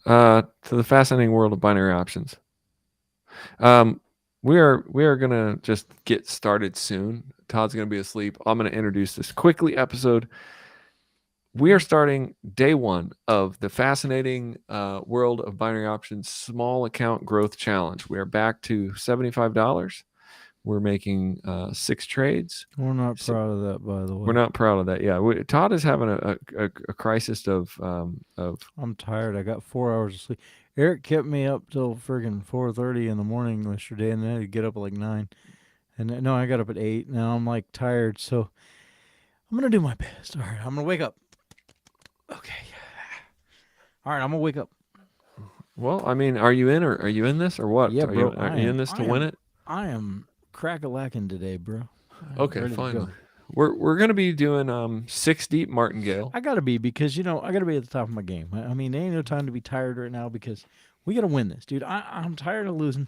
to the fascinating world of binary options. Um, we are gonna just get started soon. Todd's gonna be asleep. I'm gonna introduce this quickly episode. We are starting day one of the fascinating world of binary options small account growth challenge. We are back to $75. We're making 6 trades. We're not So proud of that, by the we're way. not proud of that. Yeah, Todd is having a crisis of. I'm tired. I got 4 hours of sleep. Eric kept me up till friggin' 4:30 in the morning yesterday, and then I had to get up at like 9. And no, I got up at 8. Now I'm like tired, so I'm gonna do my best. All right, I'm gonna wake up. Okay. All right, I'm gonna wake up. Well, I mean, are you in or are you in this or what? Yeah, bro. Are you in this to win it? I am crack-a-lacking today, bro. I am Okay, ready to finally. go. We're gonna be doing 6 deep martingale. I gotta be because I gotta be at the top of my game. I mean, there ain't no time to be tired right now because we gotta win this, dude. I'm tired of losing.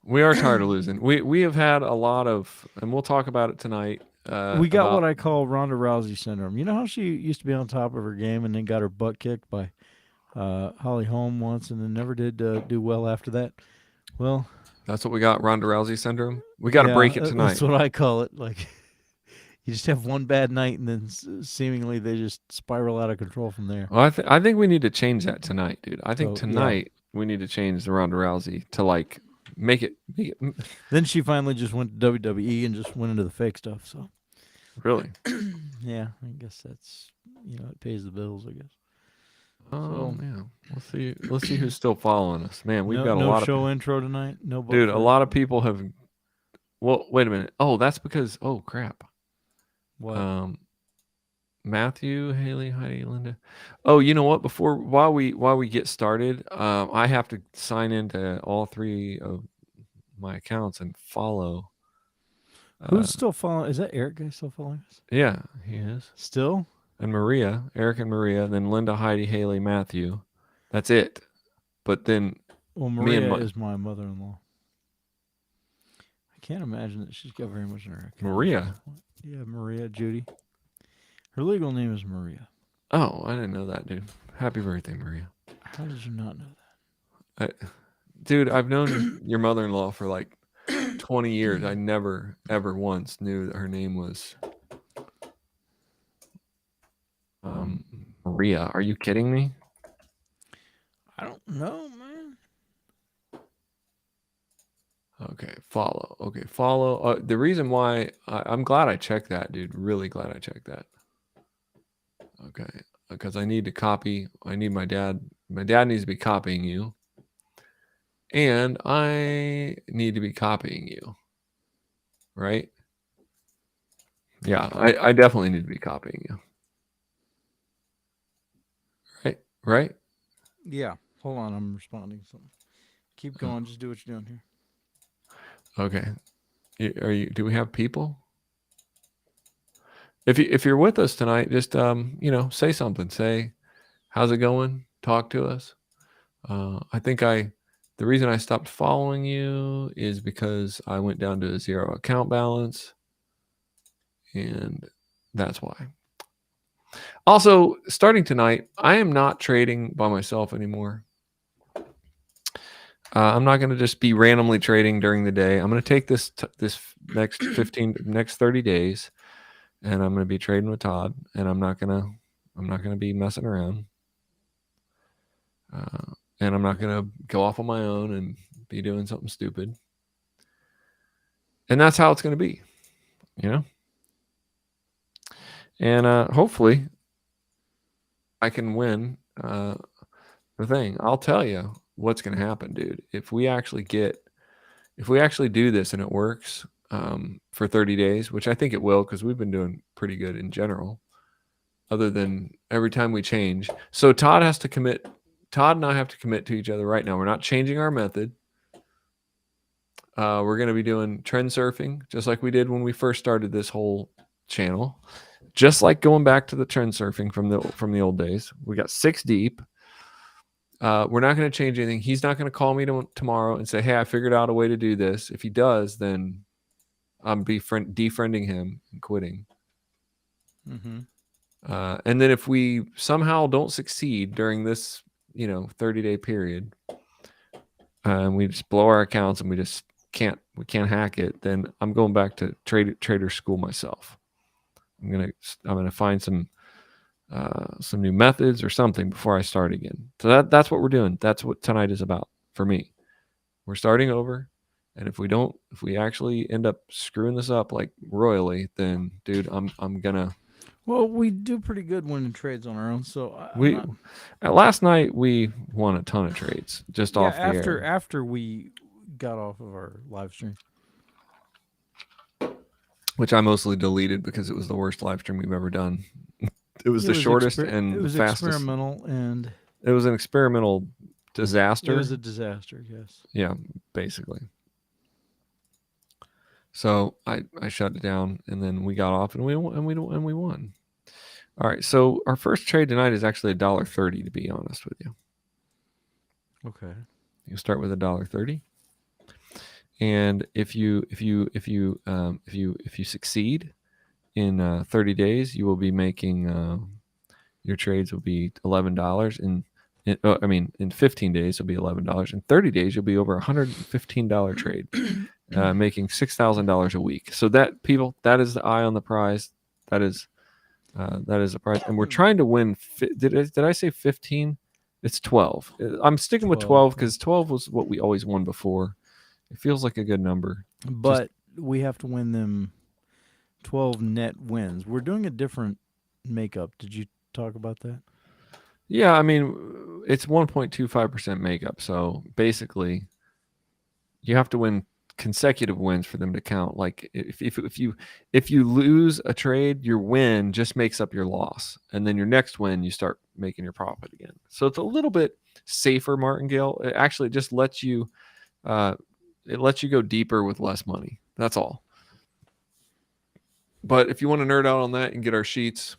We are tired of losing. We have had a lot of, and we'll talk about it tonight. We got About what I call Ronda Rousey syndrome. You know how she used to be on top of her game and then got her butt kicked by Holly Holm once and then never did do well after that? Well, that's what we got. Ronda Rousey syndrome. We got to yeah, break it that's tonight. what I call it. Like, you just have one bad night and then seemingly they just spiral out of control from there. Well, I think we need to change that tonight, dude. I think So, yeah. tonight we need to change the Ronda Rousey to like make it Then she finally just went to WWE and just went into the fake stuff. So, really. yeah, I guess that's, it pays the bills, I guess. Oh So, man, let's see who's still following us. Man, we've no got a no lot of show intro tonight. No book dude. A first. lot of people have. Well, wait a minute. Oh, that's because. Oh crap. What? Um, Matthew, Haley, Heidi, Linda. Oh, you know what? While we get started, I have to sign into all 3 of my accounts and follow. Who's still following? Is that Eric guy still following us? Yeah, he is. Still? And Maria, Eric and Maria, then Linda, Heidi, Haley, Matthew. That's it. But then Well, me and Maria my is my mother-in-law. I can't imagine that she's got very much in her account. Maria. Yeah, Maria Judy. Her legal name is Maria. Oh, I didn't know that, dude. Happy birthday, Maria. How did you not know that? Dude, I've known your mother-in-law for like 20 years. I never ever once knew that her name was Maria. Are you kidding me? I don't know, man. Okay, follow. Okay, follow. The reason why I'm glad I checked that, dude. Really glad I checked that. Okay, because I need to copy. I need my dad. My dad needs to be copying you, and I need to be copying you. Right? Yeah, I definitely need to be copying you. Right? Right? Yeah. Hold on, I'm responding to something. Keep going. Just do what you're doing here. Okay. Are you? Do we have people? If you're with us tonight, just say something. Say, how's it going? Talk to us. I think the reason I stopped following you is because I went down to a 0 account balance, and that's why. Also, starting tonight, I am not trading by myself anymore. I'm not going to just be randomly trading during the day. I'm going to take this next 30 days, and I'm going to be trading with Todd, and I'm not going to be messing around. And I'm not going to go off on my own and be doing something stupid. And that's how it's going to be, And hopefully I can win the thing. I'll tell you what's going to happen, dude. If we actually do this and it works for 30 days, which I think it will because we've been doing pretty good in general, other than every time we change. So Todd and I have to commit to each other right now. We're not changing our method. We're going to be doing trend surfing, just like we did when we first started this whole channel. Just like going back to the trend surfing from the old days. We got 6 deep. We're not going to change anything. He's not going to call me tomorrow and say, "Hey, I figured out a way to do this." If he does, then I'm defriending him and quitting. Mm-hmm. And then if we somehow don't succeed during this 30-day period, and we just blow our accounts and we can't hack it, then I'm going back to trader school myself. I'm gonna find some new methods or something before I start again. So that's what we're doing. That's what tonight is about for me. We're starting over, and if we actually end up screwing this up like royally, then dude, I'm gonna. Well, we do pretty good winning trades on our own. So Last night we won a ton of trades just off the air. After we got off of our live stream, which I mostly deleted because it was the worst live stream we've ever done. It was the shortest and it was the fastest. Experimental, and it was an experimental disaster. It was a disaster, yes. Yeah, basically. So I shut it down, and then we got off, and we won. All right, so our first trade tonight is actually $1.30. To be honest with you. Okay. You start with $1.30, and if you succeed in 30 days, you will be making your trades will be $11. In 15 days, it'll be $11. In 30 days, you'll be over $115 trade, making $6,000 a week. So that is the eye on the prize. That is the prize, and we're trying to win. Did I say 15? It's 12. I'm sticking with 12 because 12 was what we always won before. It feels like a good number. But we have to win them 12 net wins. We're doing a different makeup. Did you talk about that? Yeah, I mean, it's 1.25% makeup. So basically, you have to win consecutive wins for them to count. Like if you lose a trade, your win just makes up your loss, and then your next win you start making your profit again. So it's a little bit safer, Martingale. It actually just lets you go deeper with less money. That's all. But if you want to nerd out on that and get our sheets,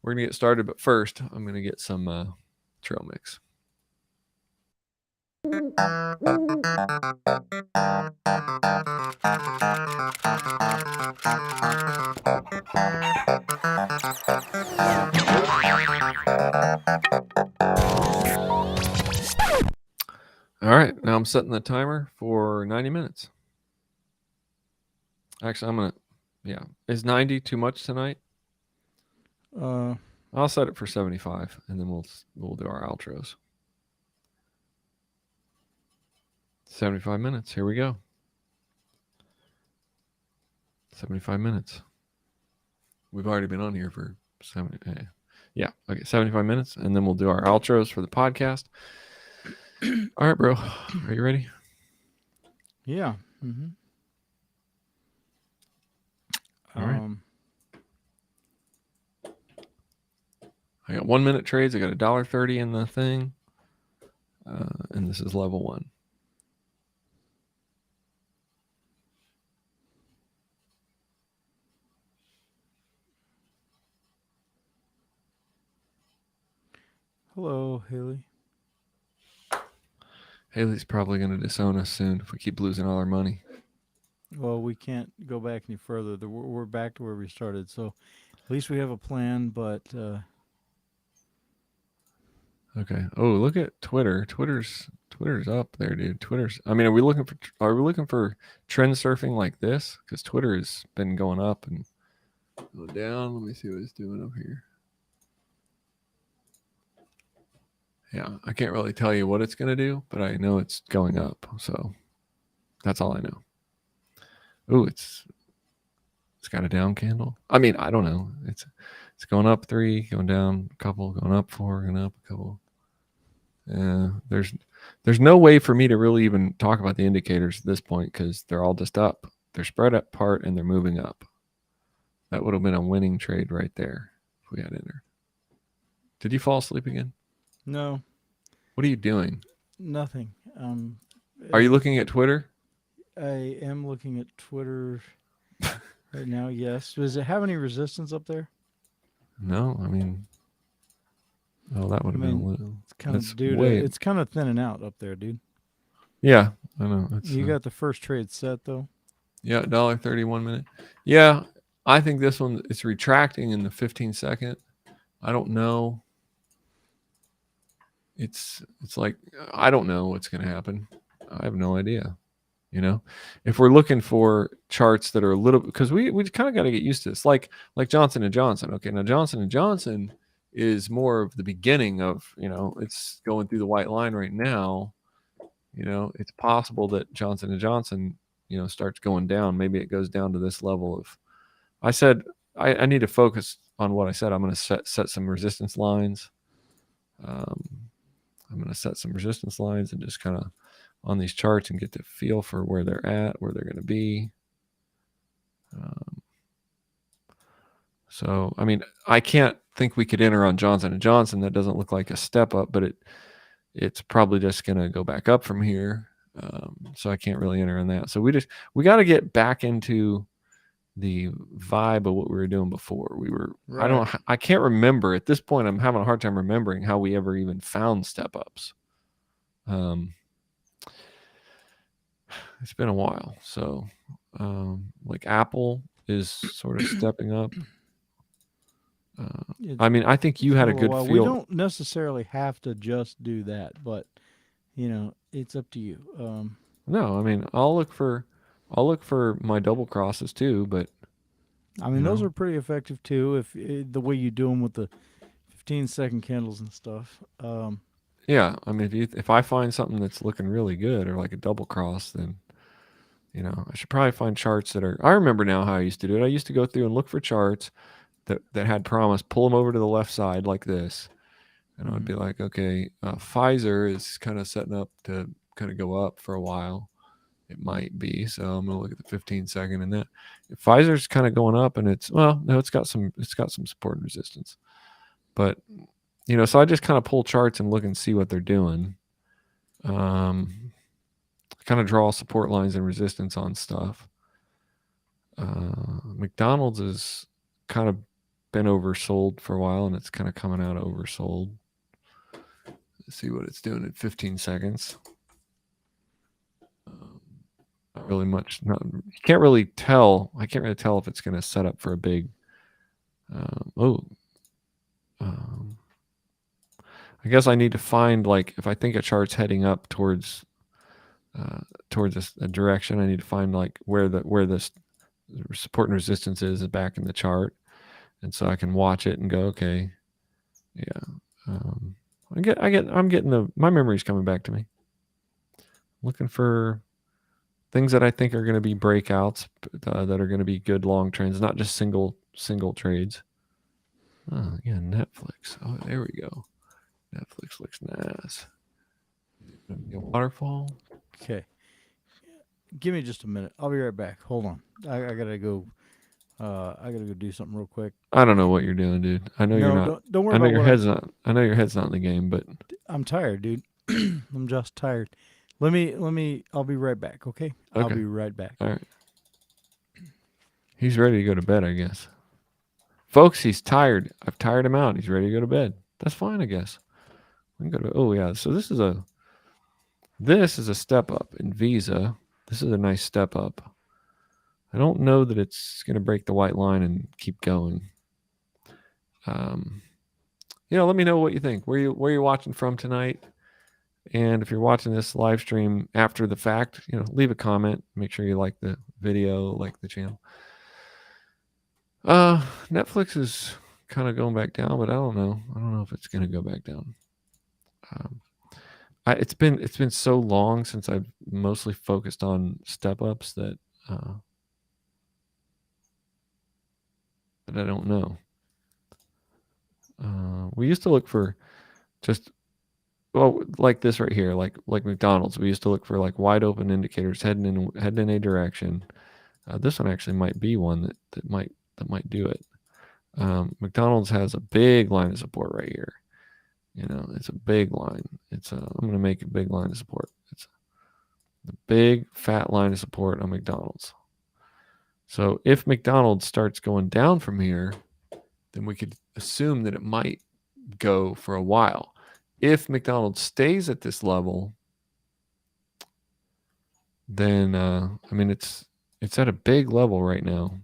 we're gonna get started. But first, I'm gonna get some trail mix. All right, now I'm setting the timer for 90 minutes. Actually, is 90 too much tonight? I'll set it for 75, and then we'll do our outros. 75 minutes. Here we go. 75 minutes. We've already been on here for 75 minutes, and then we'll do our outros for the podcast. All right, bro. Are you ready? Yeah. Mm-hmm. All right. I got 1 minute trades. I got $1.30 in the thing, and this is level 1. Hello, Haley. Haley's probably going to disown us soon if we keep losing all our money. Well, we can't go back any further. We're back to where we started, so at least we have a plan. But okay. Oh, look at Twitter. Twitter's up there, dude. I mean, are we looking for trend surfing like this? Because Twitter has been going up and going down. Let me see what it's doing up here. Yeah, I can't really tell you what it's going to do, but I know it's going up. So that's all I know. Ooh, it's got a down candle. I mean, I don't know. It's going up 3, going down a couple, going up 4, going up a couple. There's no way for me to really even talk about the indicators at this point because they're all just up. They're spread apart and they're moving up. That would have been a winning trade right there if we had entered. Did you fall asleep again? No. What are you doing? Nothing. Are you looking at Twitter? I am looking at Twitter right now, yes. Does it have any resistance up there? No, I mean... Oh, that would have been a little... It's kind of thinning out up there, dude. Yeah, I know. You got the first trade set, though? Yeah, $1.30, 1 minute. Yeah, I think this one, it's retracting in the 15 second. I don't know. it's like I don't know what's going to happen. I have no idea. You know, if we're looking for charts that are a little, because we kind of got to get used to this, like Johnson and Johnson. Okay, now Johnson and Johnson is more of the beginning of, it's going through the white line right now. It's possible that Johnson and Johnson, starts going down. Maybe it goes down to this level of. I said I need to focus on what I said. I'm going to set some resistance lines. I'm going to set some resistance lines and just kind of on these charts and get the feel for where they're at, where they're going to be. So, I mean, I can't think we could enter on Johnson and Johnson. That doesn't look like a step up, but it's probably just going to go back up from here. So I can't really enter on that. So we got to get back into the vibe of what we were doing before. Right. I can't remember at this point. I'm having a hard time remembering how we ever even found step ups. It's been a while. So, like Apple is sort of stepping up. I mean, I think you had a good feel. We don't necessarily have to just do that, but it's up to you. No, I mean, I'll look for my double crosses too, but I mean, those are pretty effective too. If the way you do them with the 15-second candles and stuff. Yeah, I mean, if I find something that's looking really good or like a double cross, then I should probably find charts that are. I remember now how I used to do it. I used to go through and look for charts that had promise, pull them over to the left side like this, and I'd be like, okay, Pfizer is kind of setting up to kind of go up for a while. It might be, so I'm gonna look at the 15-second, and that if Pfizer's kind of going up, and it's got some support and resistance, but so I just kind of pull charts and look and see what they're doing. Kind of draw support lines and resistance on stuff. McDonald's is kind of been oversold for a while, and it's kind of coming out oversold. Let's see what it's doing at 15 seconds. Not really much. You can't really tell. I can't really tell if it's going to set up for a big. I guess I need to find, like, if I think a chart's heading up towards a direction, I need to find like where the support and resistance is back in the chart, and so I can watch it and go, okay, yeah. I'm getting my memory's coming back to me. Looking for things that I think are going to be breakouts, that are going to be good long trends, not just single trades. Oh, yeah, Netflix. Oh, there we go. Netflix looks nice. A waterfall. Okay. Give me just a minute. I'll be right back. Hold on. I gotta go. I gotta go do something real quick. I don't know what you're doing, dude. I know you're not. Don't worry I know about your what head's not. I know your head's not in the game, but I'm tired, dude. I'm just tired. Let me. I'll be right back. Okay. I'll be right back. All right. He's ready to go to bed, I guess. Folks, he's tired. I've tired him out. He's ready to go to bed. That's fine, I guess. We can go to. Oh yeah. So this is a step up in Visa. This is a nice step up. I don't know that it's going to break the white line and keep going. Let me know what you think. Where you watching from tonight? And if you're watching this live stream after the fact, leave a comment. Make sure you like the video, like the channel. Netflix is kind of going back down, but I don't know. I don't know if it's going to go back down. It's been so long since I've mostly focused on step ups that I don't know. We used to look for just like this right here, like McDonald's. We used to look for like wide open indicators heading in a direction. This one actually might be one that might do it. McDonald's has a big line of support right here. It's a big line. I'm going to make a big line of support. It's the big fat line of support on McDonald's. So if McDonald's starts going down from here, then we could assume that it might go for a while. If McDonald's stays at this level, then it's at a big level right now.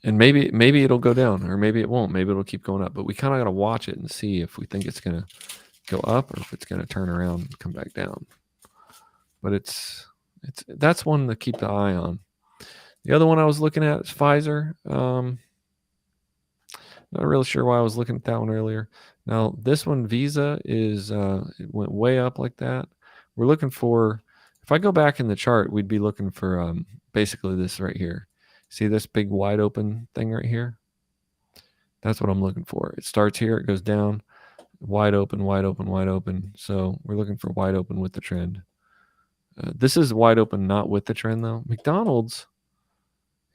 And maybe it'll go down, or maybe it won't. Maybe it'll keep going up. But we kind of got to watch it and see if we think it's going to go up or if it's going to turn around and come back down. But that's one to keep the eye on. The other one I was looking at is Pfizer. Not really sure why I was looking at that one earlier. Now this one, Visa, is it went way up like that. We're looking for, if I go back in the chart, we'd be looking for basically this right here. See this big wide open thing right here? That's what I'm looking for. It starts here, it goes down, wide open, wide open, wide open. So we're looking for wide open with the trend. This is wide open, not with the trend though. McDonald's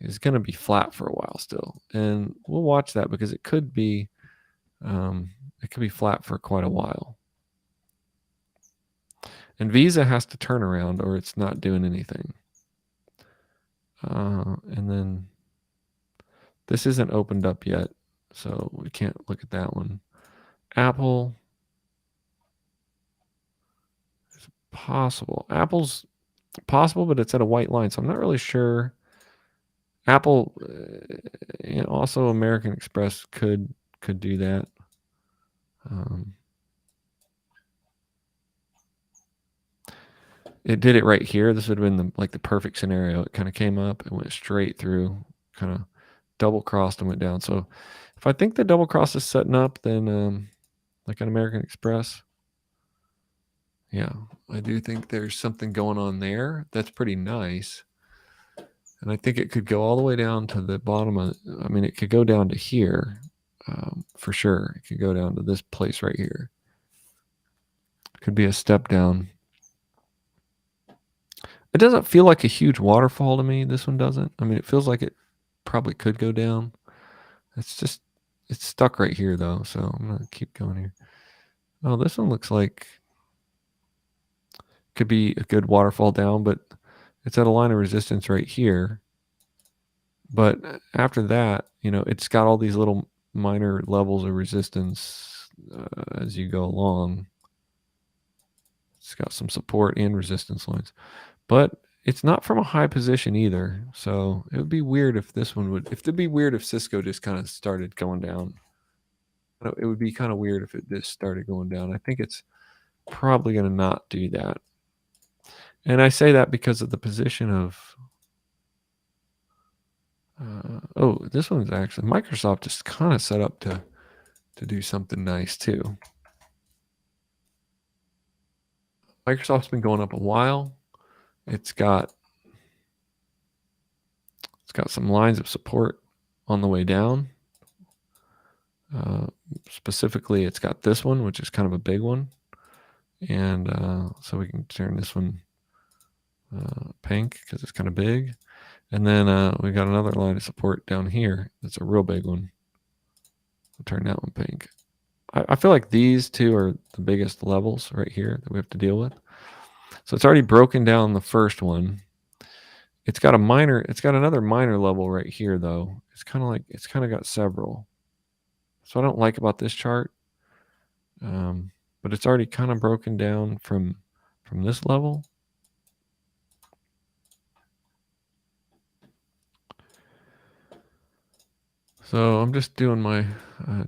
is going to be flat for a while still, and we'll watch that because it could be flat for quite a while. And Visa has to turn around or it's not doing anything. And then this isn't opened up yet, so we can't look at that one. Apple is possible. Apple's possible, but it's at a white line, so I'm not really sure. Apple, and also American Express could do that. It did it right here. This would have been the perfect scenario. It kind of came up and went straight through, kind of double crossed and went down. So if I think the double cross is setting up, then like an American Express, yeah, I do think there's something going on there. That's pretty nice. And I think it could go all the way down to the bottom of, I mean, it could go down to here for sure. It could go down to this place right here. Could be a step down. It doesn't feel like a huge waterfall to me. This one doesn't. I mean, it feels like it probably could go down. It's stuck right here though. So I'm going to keep going here. Oh, this one looks like could be a good waterfall down, but it's at a line of resistance right here. But after that, it's got all these little minor levels of resistance as you go along. It's got some support and resistance lines, but it's not from a high position either. So it would be weird if it'd be weird if Cisco just kind of started going down. It would be kind of weird if it just started going down. I think it's probably going to not do that. And I say that because of the position of, this one's actually, Microsoft is kind of set up to do something nice too. Microsoft's been going up a while. It's got some lines of support on the way down. Specifically, it's got this one, which is kind of a big one. And so we can turn this one pink because it's kind of big. And then we got another line of support down here. That's a real big one. I'll turn that one pink. I feel like these two are the biggest levels right here that we have to deal with. So it's already broken down the first one. It's got another minor level right here though. It's kind of got several. So I don't like about this chart. But it's already kind of broken down from this level. So I'm just doing my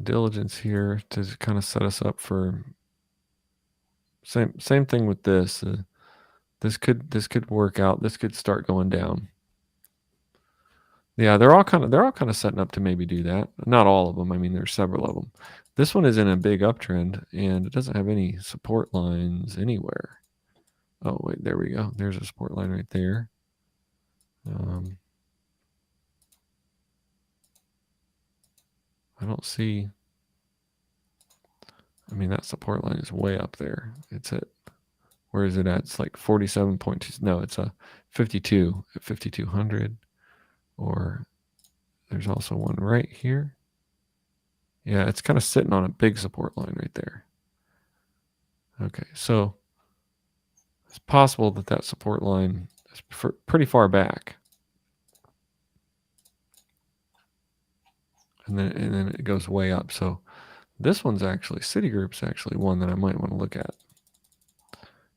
diligence here to kind of set us up for same thing with this. This could work out. This could start going down. Yeah, they're all kind of setting up to maybe do that. Not all of them. I mean, there's several of them. This one is in a big uptrend and it doesn't have any support lines anywhere. Oh wait, there we go. There's a support line right there. I don't see. I mean, that support line is way up there. It's at, where is it at? It's like 47.2. No, it's a 52 at 5,200. Or there's also one right here. Yeah, it's kind of sitting on a big support line right there. Okay, so it's possible that support line is pretty far back. And then it goes way up. So this one's actually, Citigroup's actually one that I might want to look at.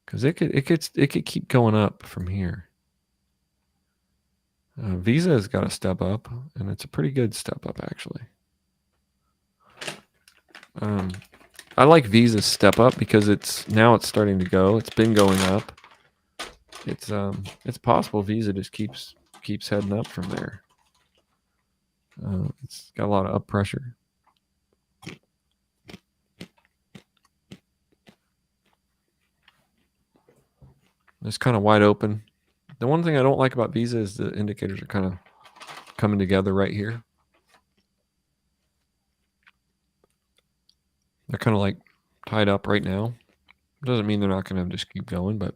Because it could keep going up from here. Visa has got a step up, and it's a pretty good step up, actually. I like Visa's step up because it's starting to go. It's been going up. It's possible Visa just keeps heading up from there. It's got a lot of up pressure. It's kind of wide open. The one thing I don't like about Visa is the indicators are kind of coming together right here. They're kind of like tied up right now. Doesn't mean they're not going to just keep going, but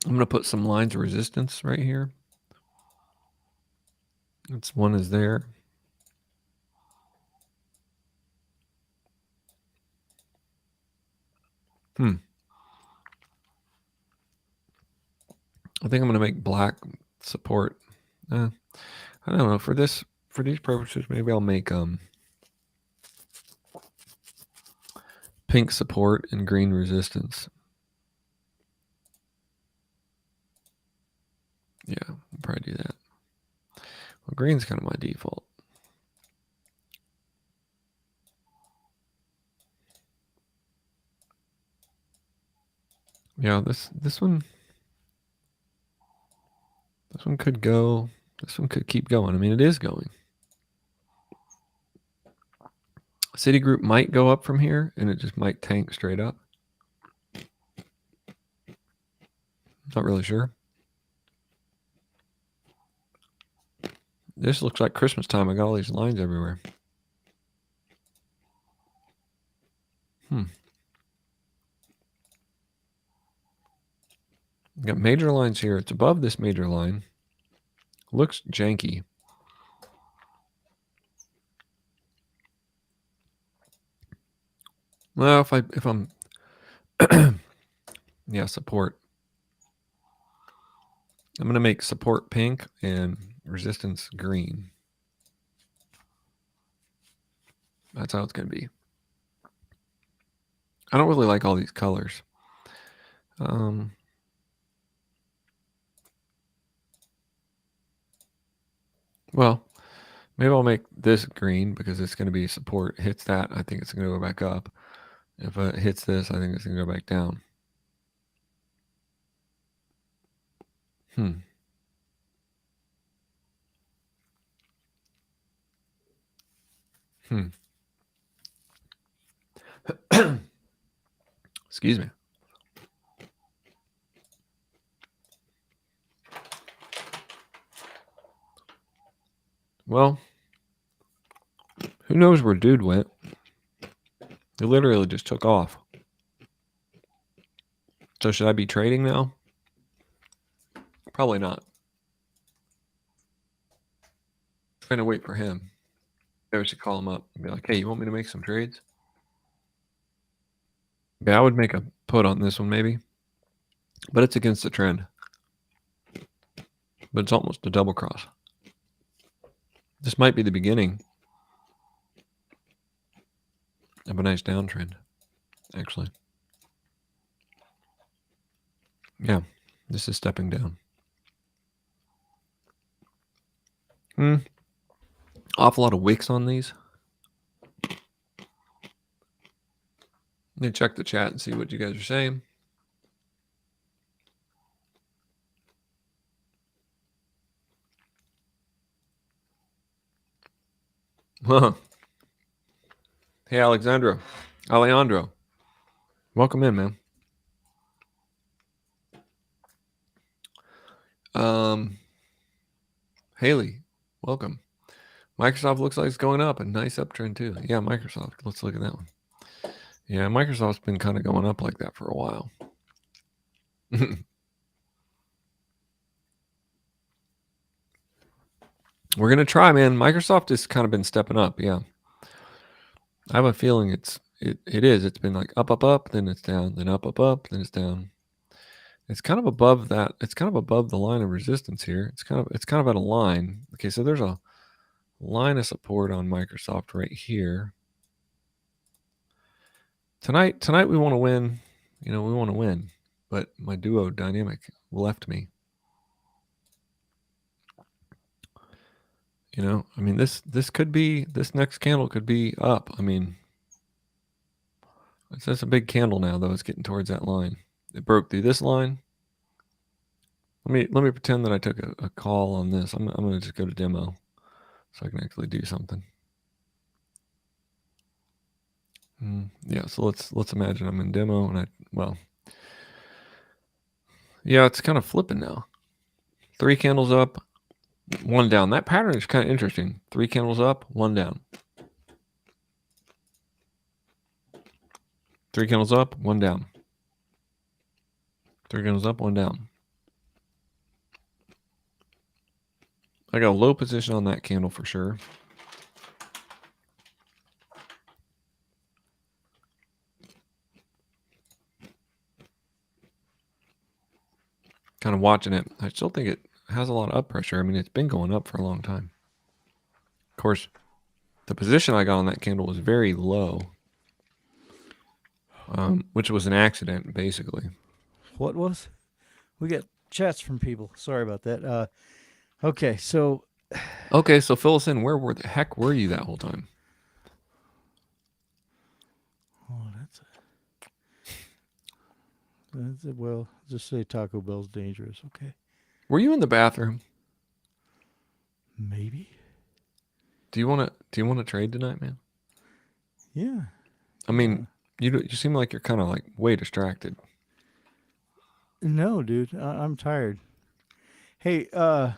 I'm going to put some lines of resistance right here. This one is there. I think I'm going to make black support. I don't know. For these purposes, maybe I'll make pink support and green resistance. Yeah, I'll probably do that. Well, green's kind of my default. Yeah, this one could go. This one could keep going. I mean, it is going. Citigroup might go up from here, and it just might tank straight up. Not really sure. This looks like Christmas time. I got all these lines everywhere. Got major lines here. It's above this major line. Looks janky. Well, if I'm yeah, support. I'm going to make support pink and resistance green. That's how it's going to be. I don't really like all these colors. Well, maybe I'll make this green because it's going to be support. It hits that, I think it's going to go back up. If it hits this, I think it's going to go back down. Excuse me. Well, who knows where dude went? He literally just took off. So should I be trading now? Probably not. I'm trying to wait for him. Maybe I should call him up and be like, hey, you want me to make some trades? Yeah, I would make a put on this one maybe. But it's against the trend. But it's almost a double cross. This might be the beginning of a nice downtrend, actually. Yeah, this is stepping down. Awful lot of wicks on these. Let me check the chat and see what you guys are saying. Hey, Alejandro. Welcome in, man. Haley, welcome. Microsoft looks like it's going up. A nice uptrend, too. Yeah, Microsoft. Let's look at that one. Yeah, Microsoft's been kind of going up like that for a while. We're going to try, man. Microsoft has kind of been stepping up, yeah. I have a feeling it is. It's been like up, then it's down, then up, then it's down. It's kind of above that. It's kind of above the line of resistance here. It's kind of at a line. Okay, so there's a line of support on Microsoft right here. Tonight we want to win. We want to win. but my duo dynamic left me. You know, I mean, this next candle could be up. I mean, it's just a big candle now, though. It's getting towards that line. It broke through this line. Let me pretend that I took a call on this. I'm gonna just go to demo, so I can actually do something. Yeah, so let's imagine I'm in demo, and yeah, it's kind of flipping now. 3 candles up, 1 down. That pattern is kind of interesting. 3 candles up, 1 down. 3 candles up, 1 down. 3 candles up, 1 down. I got a low position on that candle for sure. Kind of watching it. I still think it has a lot of up pressure. I mean, it's been going up for a long time. Of course, the position I got on that candle was very low, which was an accident, basically. What was? We get chats from people. Sorry about that. Okay, so Okay, so fill us in. Where the heck were you that whole time? oh, well, just say Taco Bell's dangerous. Okay, Were you in the bathroom? maybe. Do you want to trade tonight, man? Yeah. I mean, you seem like you're kind of like way distracted. No, dude, I'm tired. Hey, have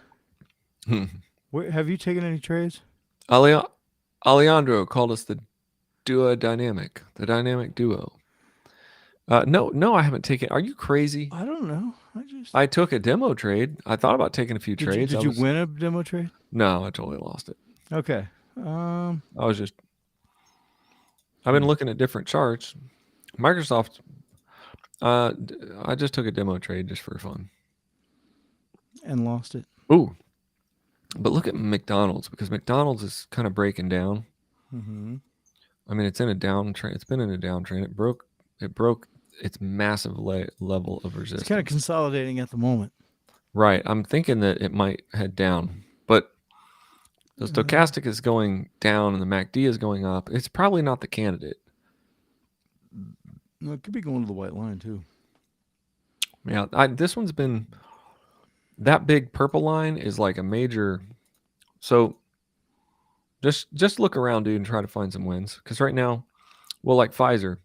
you taken any trades? Alejandro called us the dynamic duo. No, I haven't taken. Are you crazy? I don't know. I took a demo trade. I thought about taking a few Did trades. you win a demo trade? No, I totally lost it. Okay. I've been looking at different charts. Microsoft. I just took a demo trade just for fun. And lost it. Ooh. But look at McDonald's, because McDonald's is kind of breaking down. Mm-hmm. I mean, it's in a downtrend. It's been in a downtrend. It broke its massive level of resistance. It's kind of consolidating at the moment. Right. I'm thinking that it might head down, but the stochastic is going down and the MACD is going up. It's probably not the candidate. No, it could be going to the white line too. Yeah, this one's been, that big purple line is like a major. So just look around, dude, and try to find some wins. Because right now, well, like Pfizer.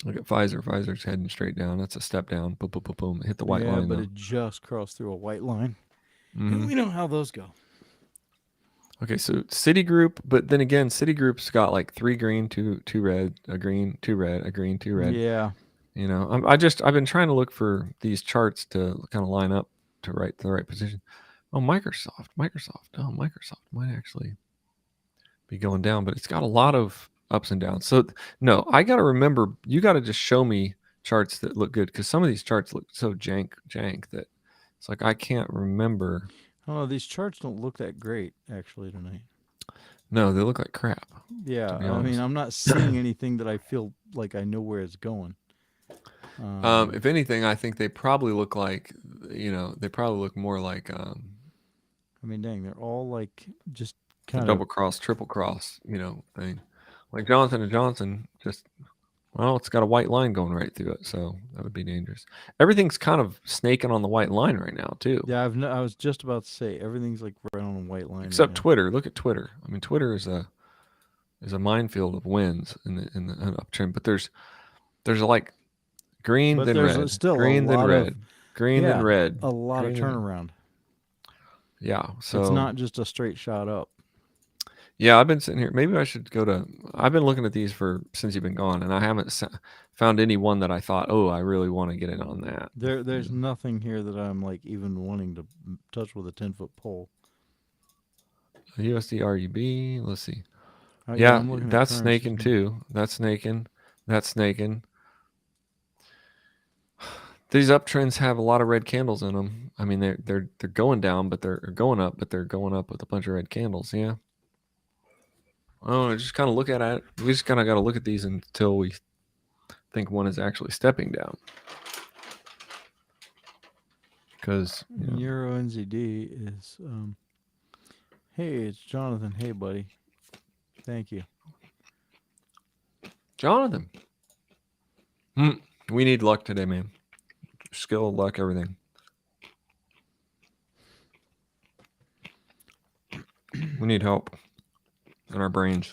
Look at Pfizer. Pfizer's heading straight down. That's a step down. Boom, boom, boom, boom. Hit the white line. Yeah, but though. it just crossed through a white line. Mm-hmm. We know how those go. Okay, so Citigroup, but then again, Citigroup's got like 3 green, 2 red, a green, 2 red, a green, 2 red. Yeah. You know, I've been trying to look for these charts to kind of line up to the right position. Oh, Microsoft. Oh, Microsoft might actually be going down, but it's got a lot of ups and downs. So no, I got to remember, you got to just show me charts that look good, because some of these charts look so jank that it's like I can't remember. Oh, these charts don't look that great actually tonight. No, they look like crap. Yeah, I mean, I'm not seeing anything that I feel like I know where it's going. If anything, I think they probably look like, they probably look more like. I mean, dang, they're all like just kind of double cross, triple cross, thing. Like Johnson & Johnson, it's got a white line going right through it, so that would be dangerous. Everything's kind of snaking on the white line right now, too. Yeah, I was just about to say everything's like right on a white line. Except Twitter. Look at Twitter. I mean, Twitter is a minefield of wins in the uptrend, but there's like green, but then there's red, still green, then red, green, then red. A lot of turnaround. Yeah, so it's not just a straight shot up. Yeah, I've been sitting here. Maybe I should I've been looking at these since you've been gone, and I haven't found any one that I thought, oh, I really want to get in on that. There's nothing here that I'm like even wanting to touch with a 10-foot pole. USD RUB. Let's see. Yeah, that's snaking too. That's snaking. These uptrends have a lot of red candles in them. I mean, they're going down, but they're going up, but they're going up with a bunch of red candles. Yeah. Oh, just kind of look at it. We just kind of got to look at these until we think one is actually stepping down. because Euro NZD is hey, it's Jonathan. Hey, buddy. Thank you. Jonathan. We need luck today, man. Skill, luck, everything. We need help in our brains.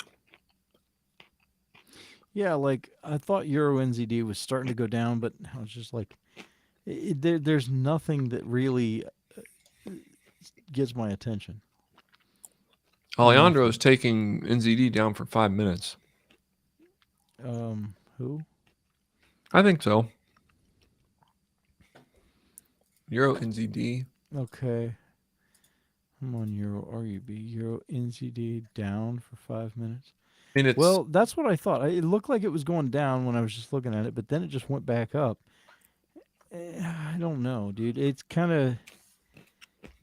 Yeah, like I thought Euro NZD was starting to go down, but I was just like, there's nothing that really gets my attention. Alejandro is taking NZD down for 5 minutes. Who? I think so. Euro NZD. Okay. I'm on Euro RUB. Euro NZD down for 5 minutes. I mean, Well, that's what I thought. It looked like it was going down when I was just looking at it, but then it just went back up. I don't know, dude. It's kind of.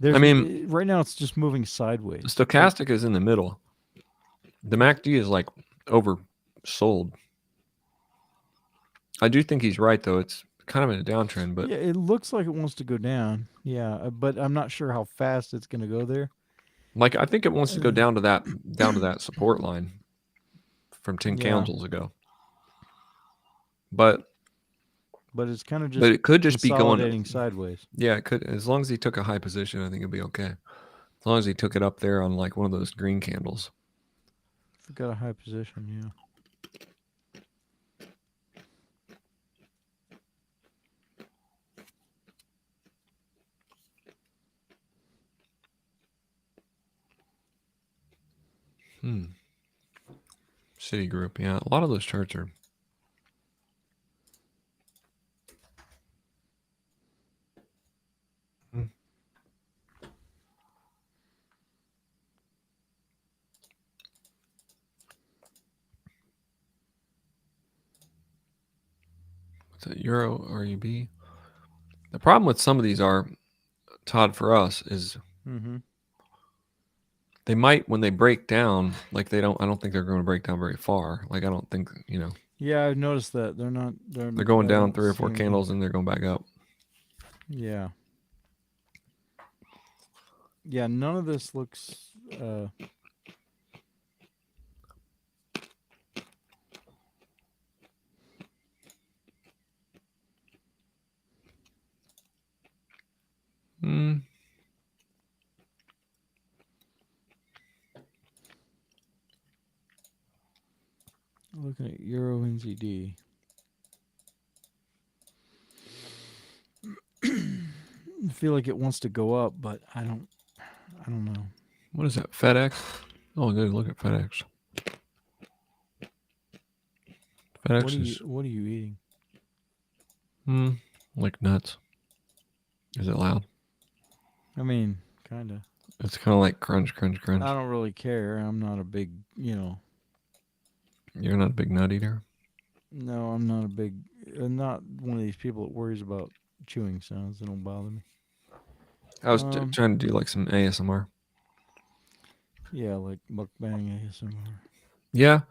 I mean, right now it's just moving sideways. The stochastic is in the middle. The MACD is like oversold. I do think he's right, though. It's kind of in a downtrend, but yeah, it looks like it wants to go down. Yeah, but I'm not sure how fast it's going to go there. Like I think it wants to go down to that support line from 10 candles ago. But it's kind of just. But it could just be going sideways. Yeah, it could. As long as he took a high position, I think it'd be okay. As long as he took it up there on like one of those green candles. If we got a high position, yeah. Citigroup, yeah. A lot of those charts are. What's that? Euro RUB. The problem with some of these are, Todd, for us is they might, when they break down, like I don't think they're going to break down very far. Like I don't think, Yeah, I've noticed that they're not. They're going down 3 or 4 candles and they're going back up. Yeah. Yeah, none of this looks. Looking at Euro NZD. I feel like it wants to go up, but I don't know. What is that? FedEx? Oh, good. Look at FedEx. FedEx what are you eating? Like nuts. Is it loud? I mean, kind of. It's kind of like crunch, crunch, crunch. I don't really care. I'm not a big, You're not a big nut eater? No, I'm not a big. I'm not one of these people that worries about chewing sounds. They don't bother me. I was trying to do like some ASMR. Yeah, like mukbang ASMR. Yeah.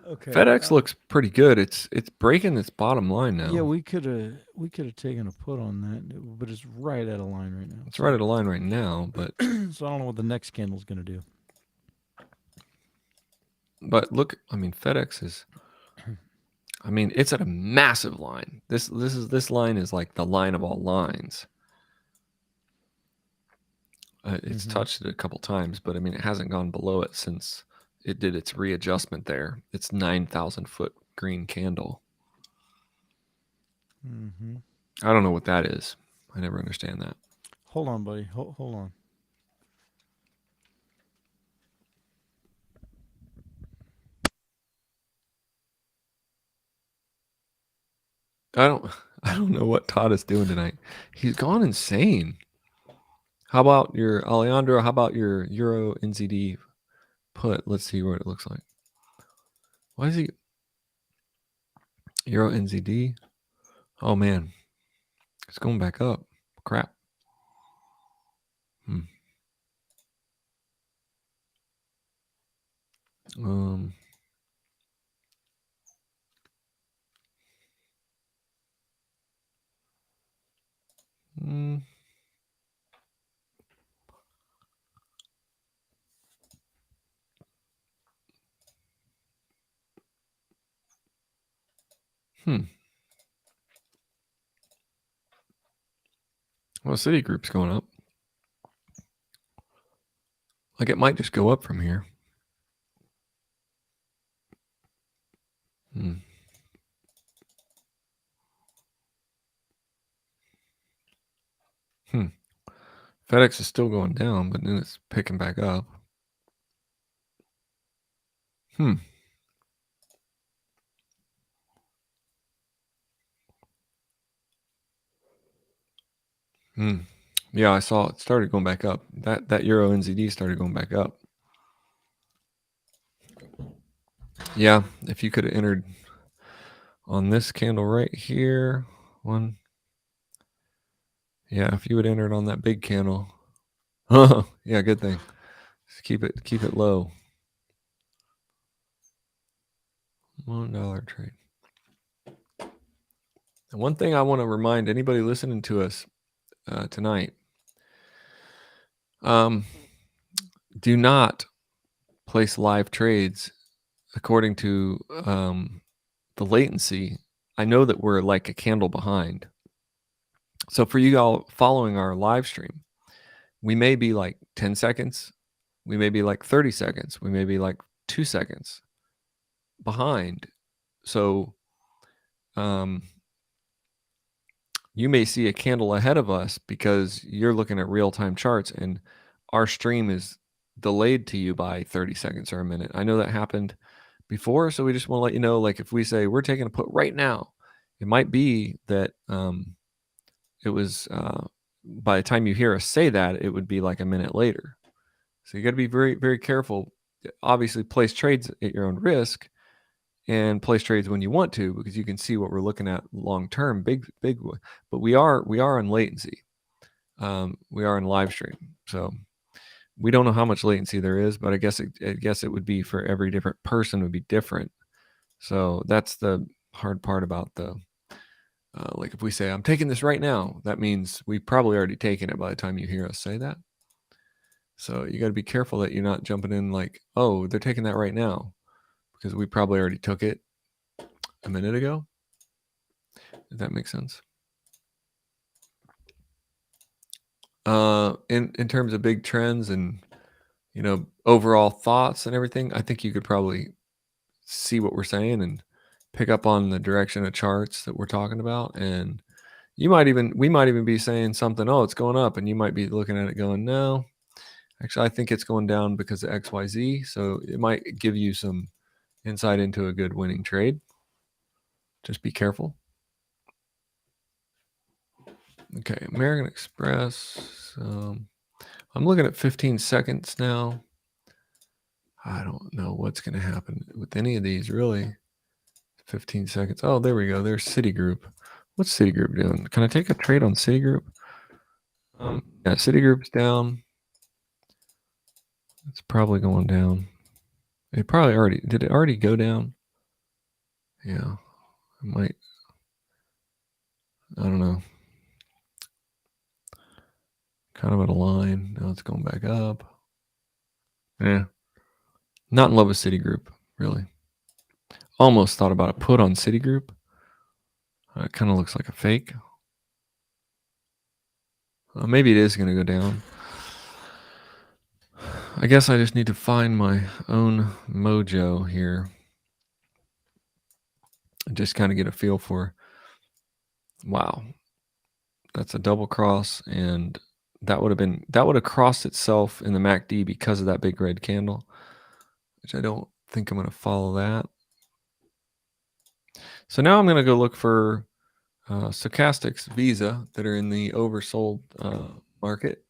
Okay. FedEx looks pretty good. It's breaking its bottom line now. Yeah, we could have taken a put on that, but it's right at a line right now. It's right at a line right now, but so I don't know what the next candle's gonna do. But look, I mean, FedEx is. I mean, it's at a massive line. This line is like the line of all lines. It's touched it a couple times, but I mean, it hasn't gone below it since it did its readjustment there. It's 9,000 foot green candle. I don't know what that is. I never understand that. Hold on, buddy. Hold on. I don't know what Todd is doing tonight. He's gone insane. How about your Alejandro? How about your Euro NZD put? Let's see what it looks like. Why is he Euro NZD? Oh man, it's going back up. Crap. Well, Citigroup's going up. Like it might just go up from here. FedEx is still going down, but then it's picking back up. Yeah, I saw it started going back up. That Euro NZD started going back up. Yeah, if you could have entered on this candle right here, one. Yeah, if you would enter it on that big candle. Oh, yeah, good thing. Just keep it low. $1 trade. And one thing I want to remind anybody listening to us tonight: do not place live trades according to the latency. I know that we're like a candle behind. So for you all following our live stream, we may be like 10 seconds, we may be like 30 seconds, we may be like 2 seconds behind. So you may see a candle ahead of us because you're looking at real-time charts and our stream is delayed to you by 30 seconds or a minute. I know that happened before, so we just want to let you know, like if we say we're taking a put right now, it might be that it was by the time you hear us say that, it would be like a minute later. So you got to be very, very careful. Obviously, place trades at your own risk and place trades when you want to, because you can see what we're looking at long term, big. But we are in latency. We are in live stream, so we don't know how much latency there is, but I guess it would be for every different person would be different. So that's the hard part about the like if we say I'm taking this right now, that means we've probably already taken it by the time you hear us say that. So you got to be careful that you're not jumping in like, oh, they're taking that right now, because we probably already took it a minute ago. Does that make sense? In terms of big trends and overall thoughts and everything, I think you could probably see what we're saying and pick up on the direction of charts that we're talking about. And we might even be saying something, oh, it's going up, and you might be looking at it going, no, actually I think it's going down because of XYZ. So it might give you some insight into a good winning trade. Just be careful. Okay, American Express. I'm looking at 15 seconds now. I don't know what's going to happen with any of these, really. 15 seconds. Oh, there we go. There's Citigroup. What's Citigroup doing? Can I take a trade on Citigroup? Yeah, Citigroup's down. It's probably going down. It probably already did. It already go down? Yeah, it might. I don't know. Kind of at a line. Now it's going back up. Yeah. Not in love with Citigroup, really. Almost thought about a put on Citigroup. It kind of looks like a fake. Maybe it is going to go down. I guess I just need to find my own mojo here and just kind of get a feel for, wow, that's a double cross, and that would have crossed itself in the MACD because of that big red candle, which I don't think I'm going to follow that. So now I'm going to go look for stochastics Visa that are in the oversold market.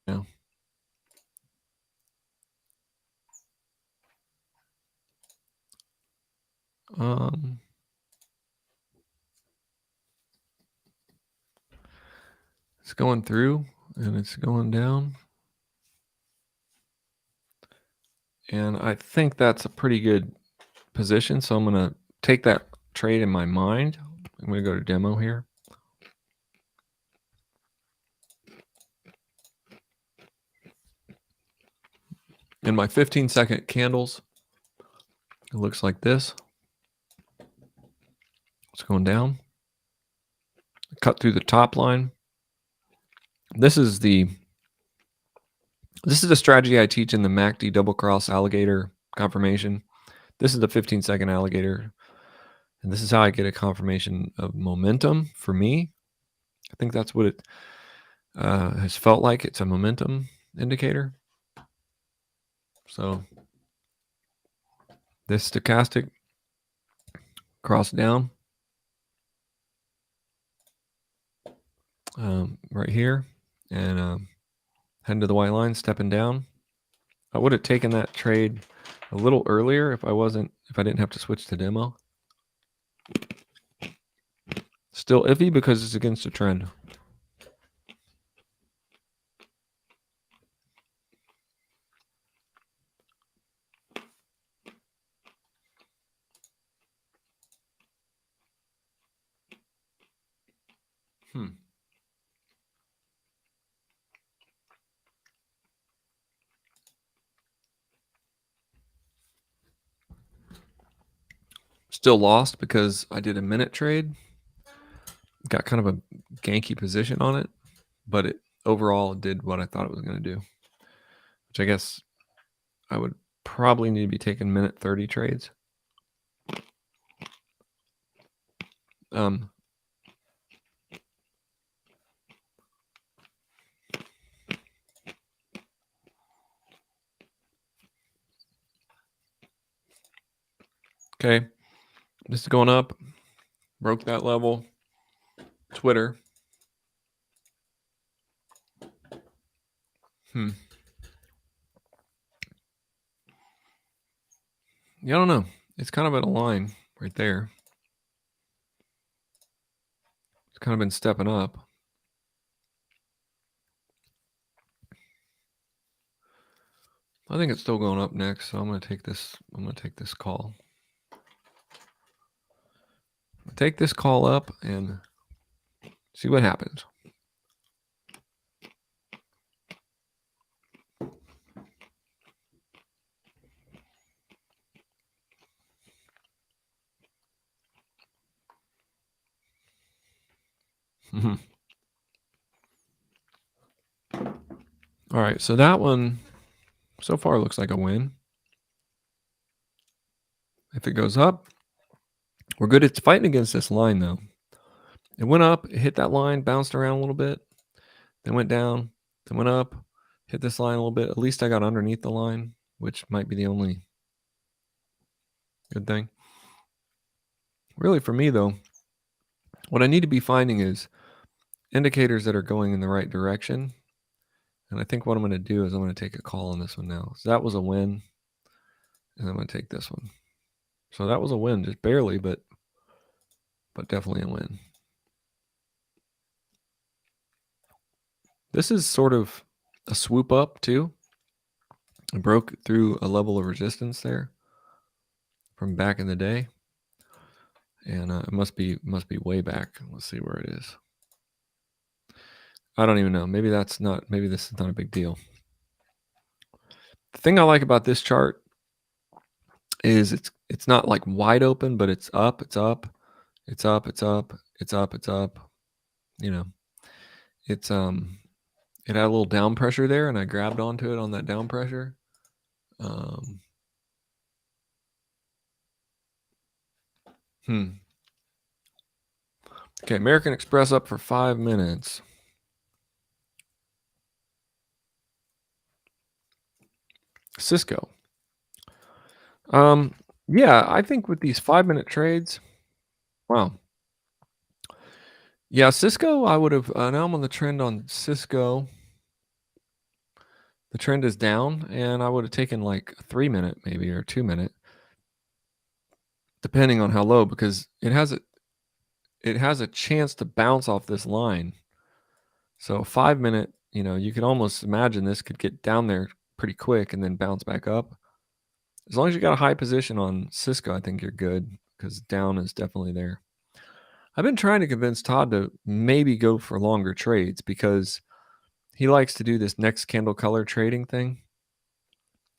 Yeah. It's going through and it's going down. And I think that's a pretty good position. So I'm going to take that trade in my mind. I'm going to go to demo here. In my 15-second candles, it looks like this. It's going down. Cut through the top line. This is the strategy I teach in the MACD double cross alligator confirmation. This is the 15-second alligator. And this is how I get a confirmation of momentum for me. I think that's what it has felt like. It's a momentum indicator. So this stochastic cross down right here and heading to the white line, stepping down. I would have taken that trade a little earlier if I didn't have to switch to demo. Still iffy because it's against the trend. Still lost because I did a minute trade. Got kind of a ganky position on it, but it overall did what I thought it was going to do, which I guess I would probably need to be taking minute 30 trades. Okay, this is going up, broke that level. Twitter. Yeah, I don't know. It's kind of at a line right there. It's kind of been stepping up. I think it's still going up next, so I'm going to take this. I'm going to take this call. Take this call up and see what happens. All right, so that one so far looks like a win. If it goes up, we're good. It's fighting against this line, though. It went up, it hit that line, bounced around a little bit, then went down, then went up, hit this line a little bit. At least I got underneath the line, which might be the only good thing. Really, for me, though, what I need to be finding is indicators that are going in the right direction. And I think what I'm going to do is I'm going to take a call on this one now. So that was a win. And I'm going to take this one. So that was a win, just barely, but definitely a win. This is sort of a swoop up too. I broke through a level of resistance there from back in the day. And it must be way back. Let's see where it is. I don't even know. Maybe this is not a big deal. The thing I like about this chart is it's not like wide open, but it's up, it's up, it's up, it's up, it's up, it's up. You know, it's it had a little down pressure there, and I grabbed onto it on that down pressure. Okay, American Express up for 5 minutes. Cisco. Yeah, I think with these 5-minute trades, wow. Yeah, Cisco, I would have, now I'm on the trend on Cisco. The trend is down, and I would have taken like a 3-minute maybe or 2-minute, depending on how low, because it has a chance to bounce off this line. So 5-minute, you could almost imagine this could get down there pretty quick and then bounce back up. As long as you got a high position on Cisco, I think you're good, because down is definitely there. I've been trying to convince Todd to maybe go for longer trades, because he likes to do this next candle color trading thing.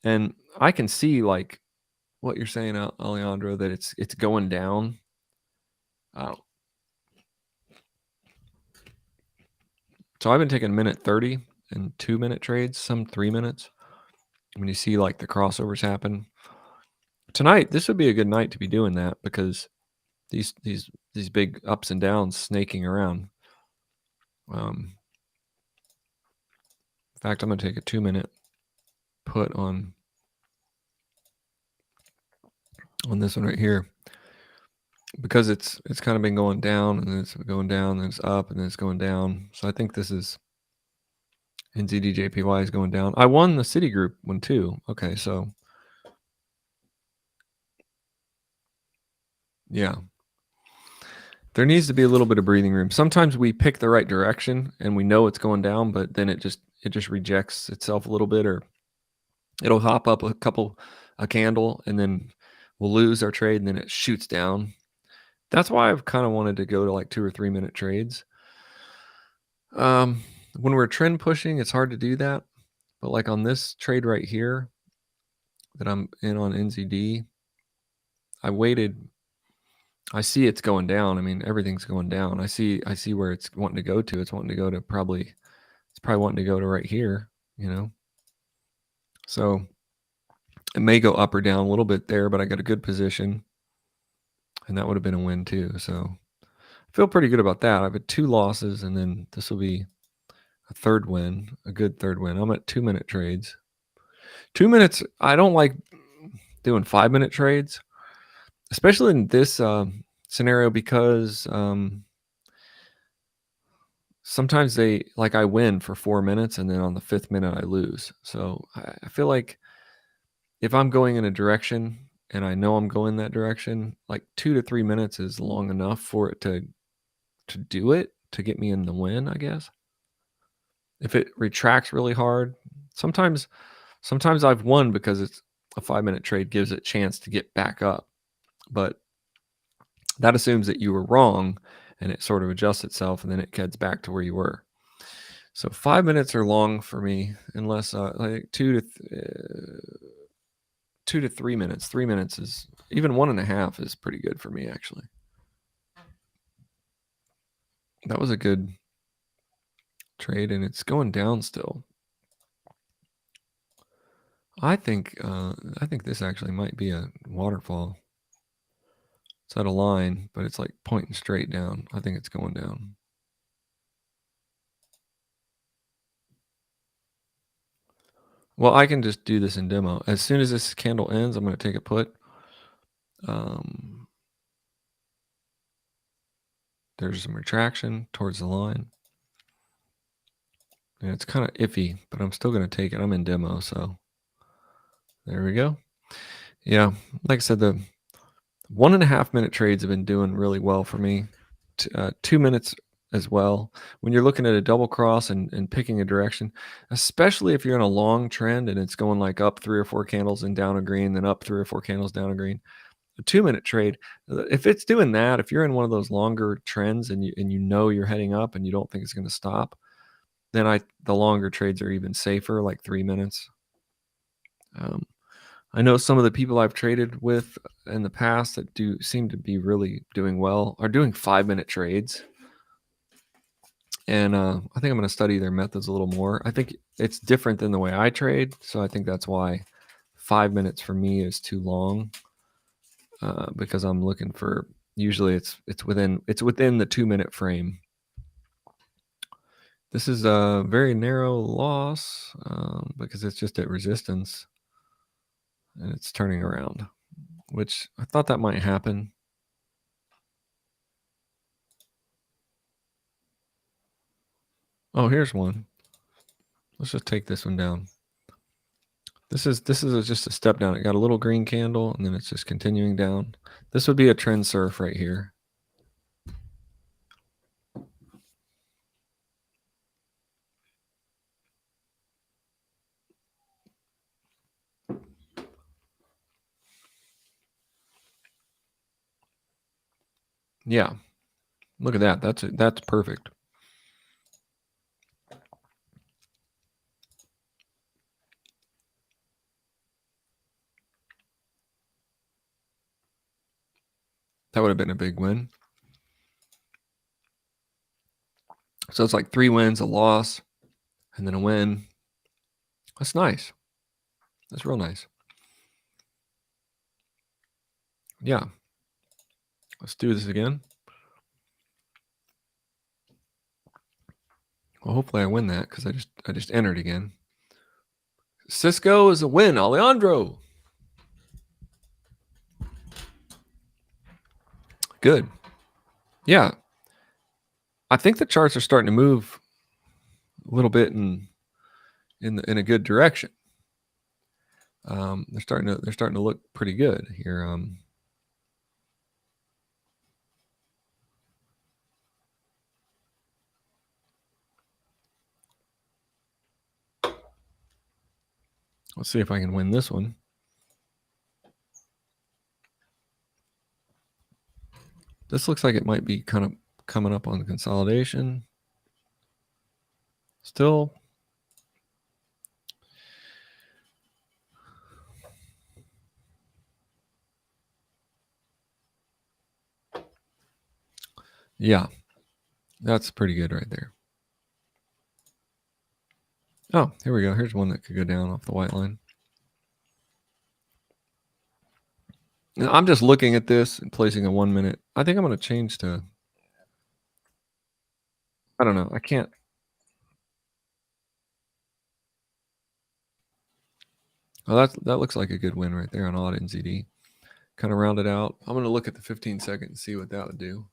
And I can see like what you're saying, Alejandro, that it's going down. So I've been taking 1:30 and 2-minute trades, some 3 minutes. When you see like the crossovers happen tonight, this would be a good night to be doing that because these big ups and downs snaking around. In fact, I'm going to take a 2-minute put on this one right here because it's kind of been going down and then it's going down and it's up and then it's going down. So I think this is NZDJPY is going down. I won the Citigroup one too. Okay, so yeah. There needs to be a little bit of breathing room. Sometimes we pick the right direction and we know it's going down, but then it just rejects itself a little bit, or it'll hop up a candle and then we'll lose our trade and then it shoots down. That's why I've kind of wanted to go to like 2 or 3 minute trades. When we're trend pushing, it's hard to do that. But like on this trade right here that I'm in on NZD, I waited. I see it's going down. I mean, everything's going down. I see where it's wanting to go to. It's wanting to go to probably wanting to go to right here, you know. So it may go up or down a little bit there, but I got a good position. And that would have been a win too. So I feel pretty good about that. I've had 2 losses, and then this will be a third win, a good third win. I'm at 2-minute trades. 2 minutes, I don't like doing 5-minute trades, especially in this scenario because sometimes they like I win for 4 minutes and then on the 5th minute I lose. So I feel like if I'm going in a direction and I know I'm going that direction, like 2 to 3 minutes is long enough for it to do it, to get me in the win, I guess. If it retracts really hard, sometimes I've won because it's a 5-minute trade gives it a chance to get back up. But that assumes that you were wrong and it sort of adjusts itself and then it gets back to where you were. So 5 minutes are long for me, unless like 2 to 3 minutes. 3 minutes is even 1.5 is pretty good for me, actually. That was a good trade, and it's going down still. I think this actually might be a waterfall. It's at a line, but it's like pointing straight down. I think it's going down. Well, I can just do this in demo. As soon as this candle ends, I'm going to take a put. There's some retraction towards the line. And it's kind of iffy, but I'm still going to take it. I'm in demo, so there we go. Yeah, like I said, the 1.5 minute trades have been doing really well for me. 2 minutes as well. When you're looking at a double cross and picking a direction, especially if you're in a long trend and it's going like up 3 or 4 candles and down a green, then up 3 or 4 candles down a green. A 2-minute trade, if it's doing that, if you're in one of those longer trends and you know you're heading up and you don't think it's going to stop, then the longer trades are even safer, like 3 minutes. I know some of the people I've traded with in the past that do seem to be really doing well are doing 5-minute trades. And I think I'm going to study their methods a little more. I think it's different than the way I trade. So I think that's why 5 minutes for me is too long, because I'm looking for, usually it's within the 2-minute frame. This is a very narrow loss because it's just at resistance and it's turning around, which I thought that might happen. Oh, here's one. Let's just take this one down. This is just a step down. It got a little green candle and then it's just continuing down. This would be a trend surf right here. Yeah. Look at that. That's perfect. That would have been a big win. So it's like 3 wins, a loss, and then a win. That's nice. That's real nice. Yeah. Let's do this again. Well, hopefully I win that because I just entered again. Cisco is a win, Alejandro. Good. Yeah. I think the charts are starting to move a little bit in a good direction. They're starting to look pretty good here. Let's see if I can win this one. This looks like it might be kind of coming up on the consolidation. Still. Yeah, that's pretty good right there. Oh, here we go. Here's one that could go down off the white line. Now, I'm just looking at this and placing a 1 minute. I think I'm going to change to, I don't know. I can't. Oh, that looks like a good win right there on odd NZD. Kind of round it out. I'm going to look at the 15 second and see what that would do.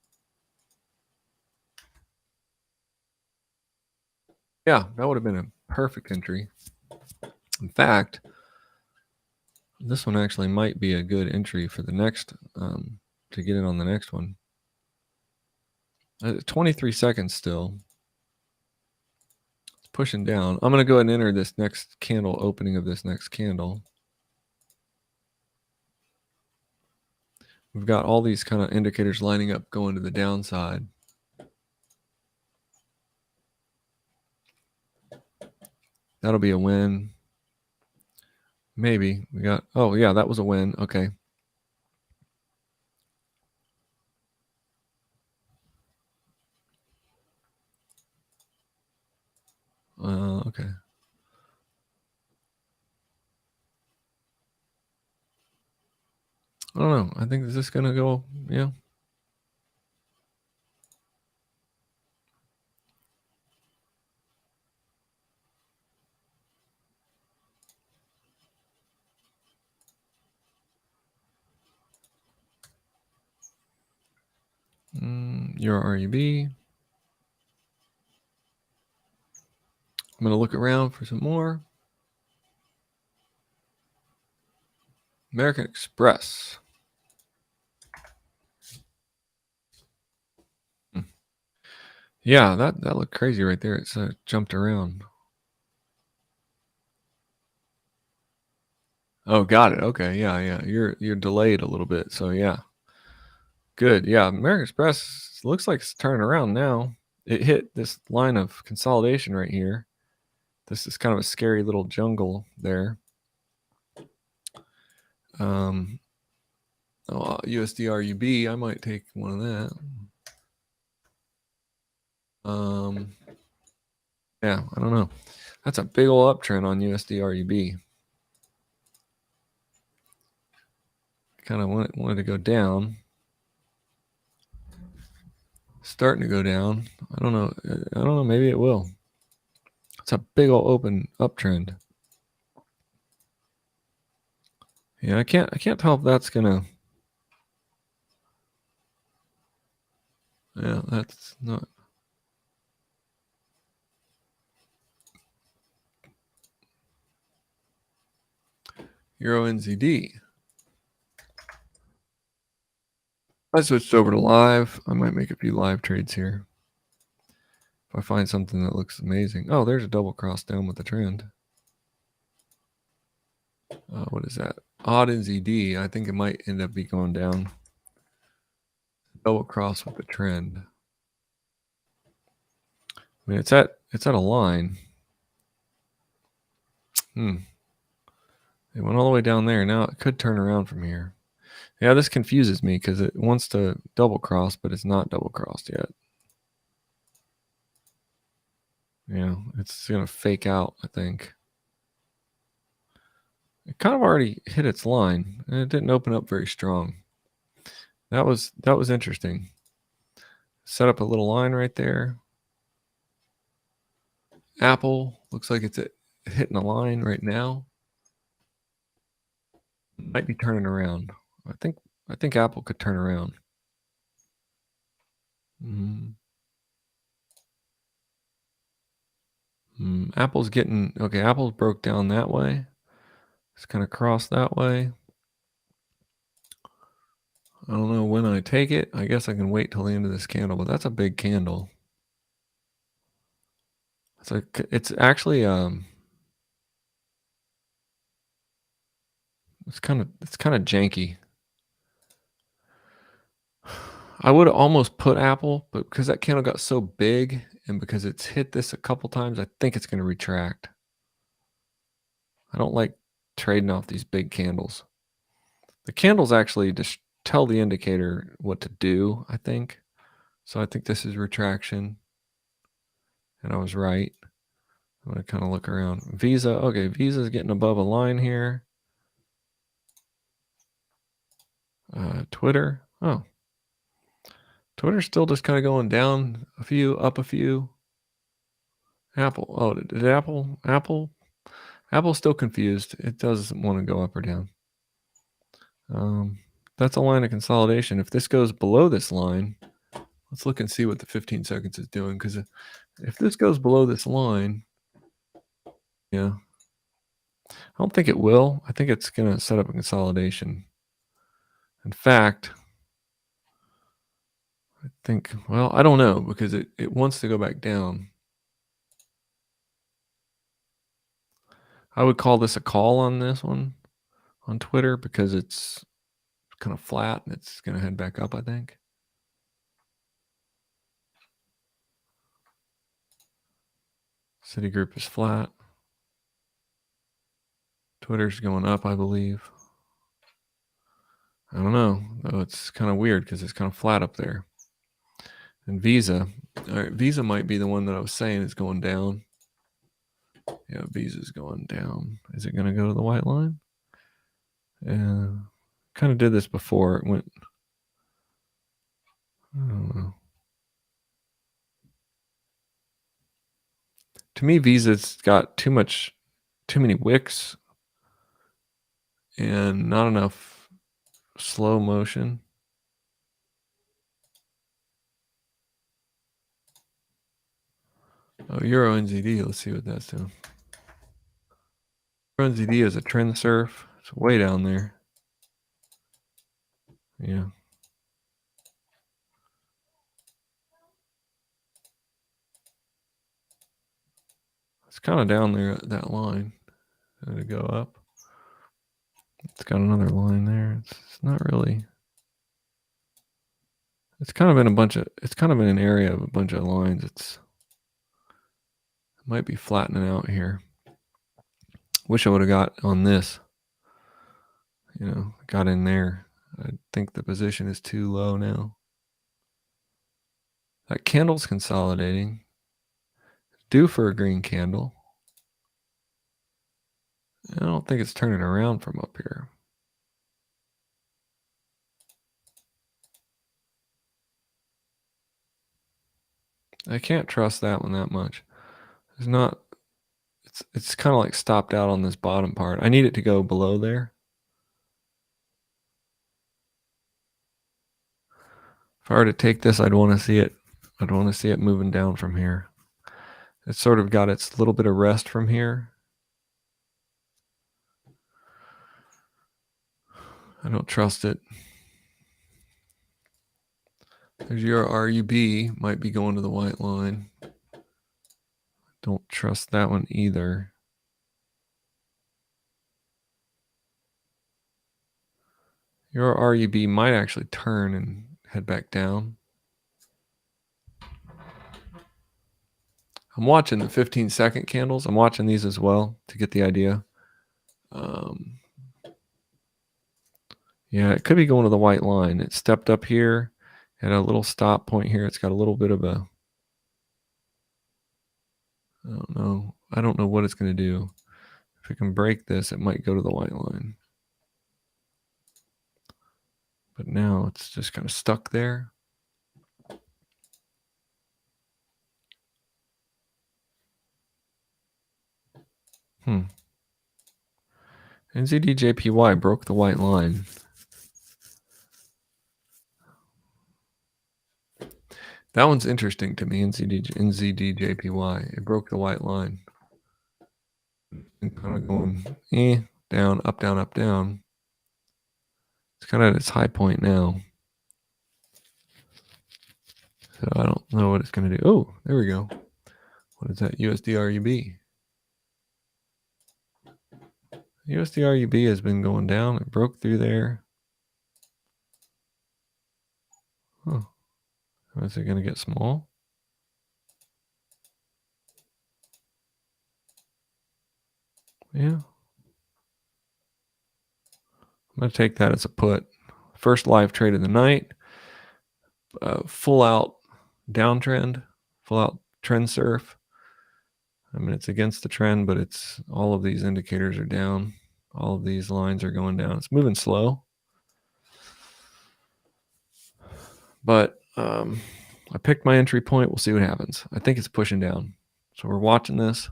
Yeah, that would have been a perfect entry. In fact, this one actually might be a good entry for the next, to get in on the next one. 23 seconds still. It's pushing down. I'm going to go ahead and enter this next candle, opening of this next candle. We've got all these kind of indicators lining up going to the downside. That'll be a win. Maybe. We got, oh yeah, that was a win. Okay. Okay. I don't know. I think is this going to go, yeah. Euro RUB. I'm going to look around for some more. American Express. Yeah, that looked crazy right there. It's jumped around. Oh, got it. Okay, yeah. You're delayed a little bit, so yeah. Good. Yeah, American Express looks like it's turning around now. It hit this line of consolidation right here. This is kind of a scary little jungle there. USD-RUB, I might take one of that. Yeah, I don't know. That's a big old uptrend on USD-RUB. Kind of wanted to go down. Starting to go down. I don't know. Maybe it will. It's a big old open uptrend. Yeah, I can't tell if that's gonna. Yeah, that's not. Euro NZD. I switched over to live. I might make a few live trades here. If I find something that looks amazing. Oh, there's a double cross down with the trend. What is that? Odd NZD. I think it might end up be going down. Double cross with the trend. I mean, it's at a line. It went all the way down there. Now it could turn around from here. Yeah, this confuses me because it wants to double cross, but it's not double crossed yet. Yeah, it's gonna fake out, I think. It kind of already hit its line, and it didn't open up very strong. That was interesting. Set up a little line right there. Apple looks like it's hitting a line right now. Might be turning around. I think Apple could turn around. Apple's getting okay. Apple's broke down that way. It's kind of crossed that way. I don't know when I take it. I guess I can wait till the end of this candle, but that's a big candle. It's actually it's kind of janky. I would almost put Apple, but because that candle got so big and because it's hit this a couple times, I think it's going to retract. I don't like trading off these big candles. The candles actually just tell the indicator what to do, I think. So I think this is retraction. And I was right. I'm going to kind of look around. Visa, okay, Visa's getting above a line here. Twitter, oh. Twitter's still just kind of going down a few, up a few. Apple, oh, did Apple's still confused. It doesn't want to go up or down. That's a line of consolidation. If this goes below this line, let's look and see what the 15 seconds is doing. Because if this goes below this line, yeah, I don't think it will. I think it's going to set up a consolidation. In fact, I think, well, I don't know because it wants to go back down. I would call this a call on this one on Twitter because it's kind of flat and it's going to head back up, I think. Citigroup is flat. Twitter's going up, I believe. I don't know. Though it's kind of weird because it's kind of flat up there. And Visa, all right, Visa might be the one that I was saying is going down. Yeah, Visa's going down. Is it going to go to the white line? Yeah, kind of did this before. It went, I don't know. To me, Visa's got too many wicks and not enough slow motion. Oh, Euro NZD. Let's see what that's doing. Euro NZD is a trend surf. It's way down there. Yeah. It's kind of down there at that line. Going to go up. It's got another line there. It's not really. It's kind of in an area of a bunch of lines. It might be flattening out here. Wish I would have got on this. Got in there. I think the position is too low now. That candle's consolidating. Due for a green candle. I don't think it's turning around from up here. I can't trust that one that much. It's kind of like stopped out on this bottom part. I need it to go below there. If I were to take this, I'd want to see it. I'd want to see it moving down from here. It's sort of got its little bit of rest from here. I don't trust it. There's your RUB, might be going to the white line. Don't trust that one either. Your RUB might actually turn and head back down. I'm watching the 15-second candles. I'm watching these as well to get the idea. Yeah, it could be going to the white line. It stepped up here at a little stop point here. It's got a little bit of a, I don't know. I don't know what it's going to do. If it can break this, it might go to the white line. But now it's just kind of stuck there. NZDJPY broke the white line. That one's interesting to me, NZDJPY. It broke the white line. And kind of going down, up, down, up, down. It's kind of at its high point now. So I don't know what it's going to do. Oh, there we go. What is that? USDRUB. USDRUB has been going down. It broke through there. Huh. Is it going to get small? Yeah. I'm going to take that as a put. First live trade of the night. Full out downtrend. Full out trend surf. I mean, it's against the trend, but it's all of these indicators are down. All of these lines are going down. It's moving slow. But I picked my entry point. We'll see what happens. I think it's pushing down. So we're watching this.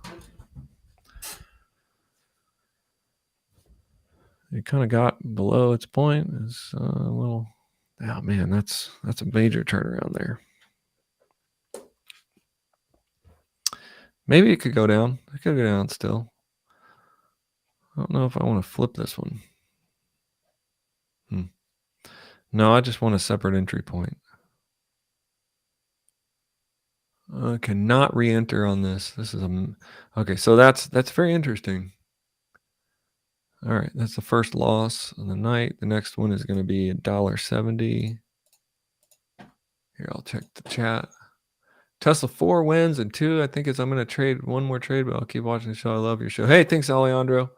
It kind of got below its point. It's a little, oh man, that's a major turnaround there. Maybe it could go down. It could go down still. I don't know if I want to flip this one. No, I just want a separate entry point. I cannot re-enter on this. This is okay. So that's very interesting. All right, that's the first loss of the night. The next one is going to be $1.70. Here, I'll check the chat. Tesla 4 wins and 2. I think I'm going to trade one more trade, but I'll keep watching the show. I love your show. Hey, thanks, Alejandro.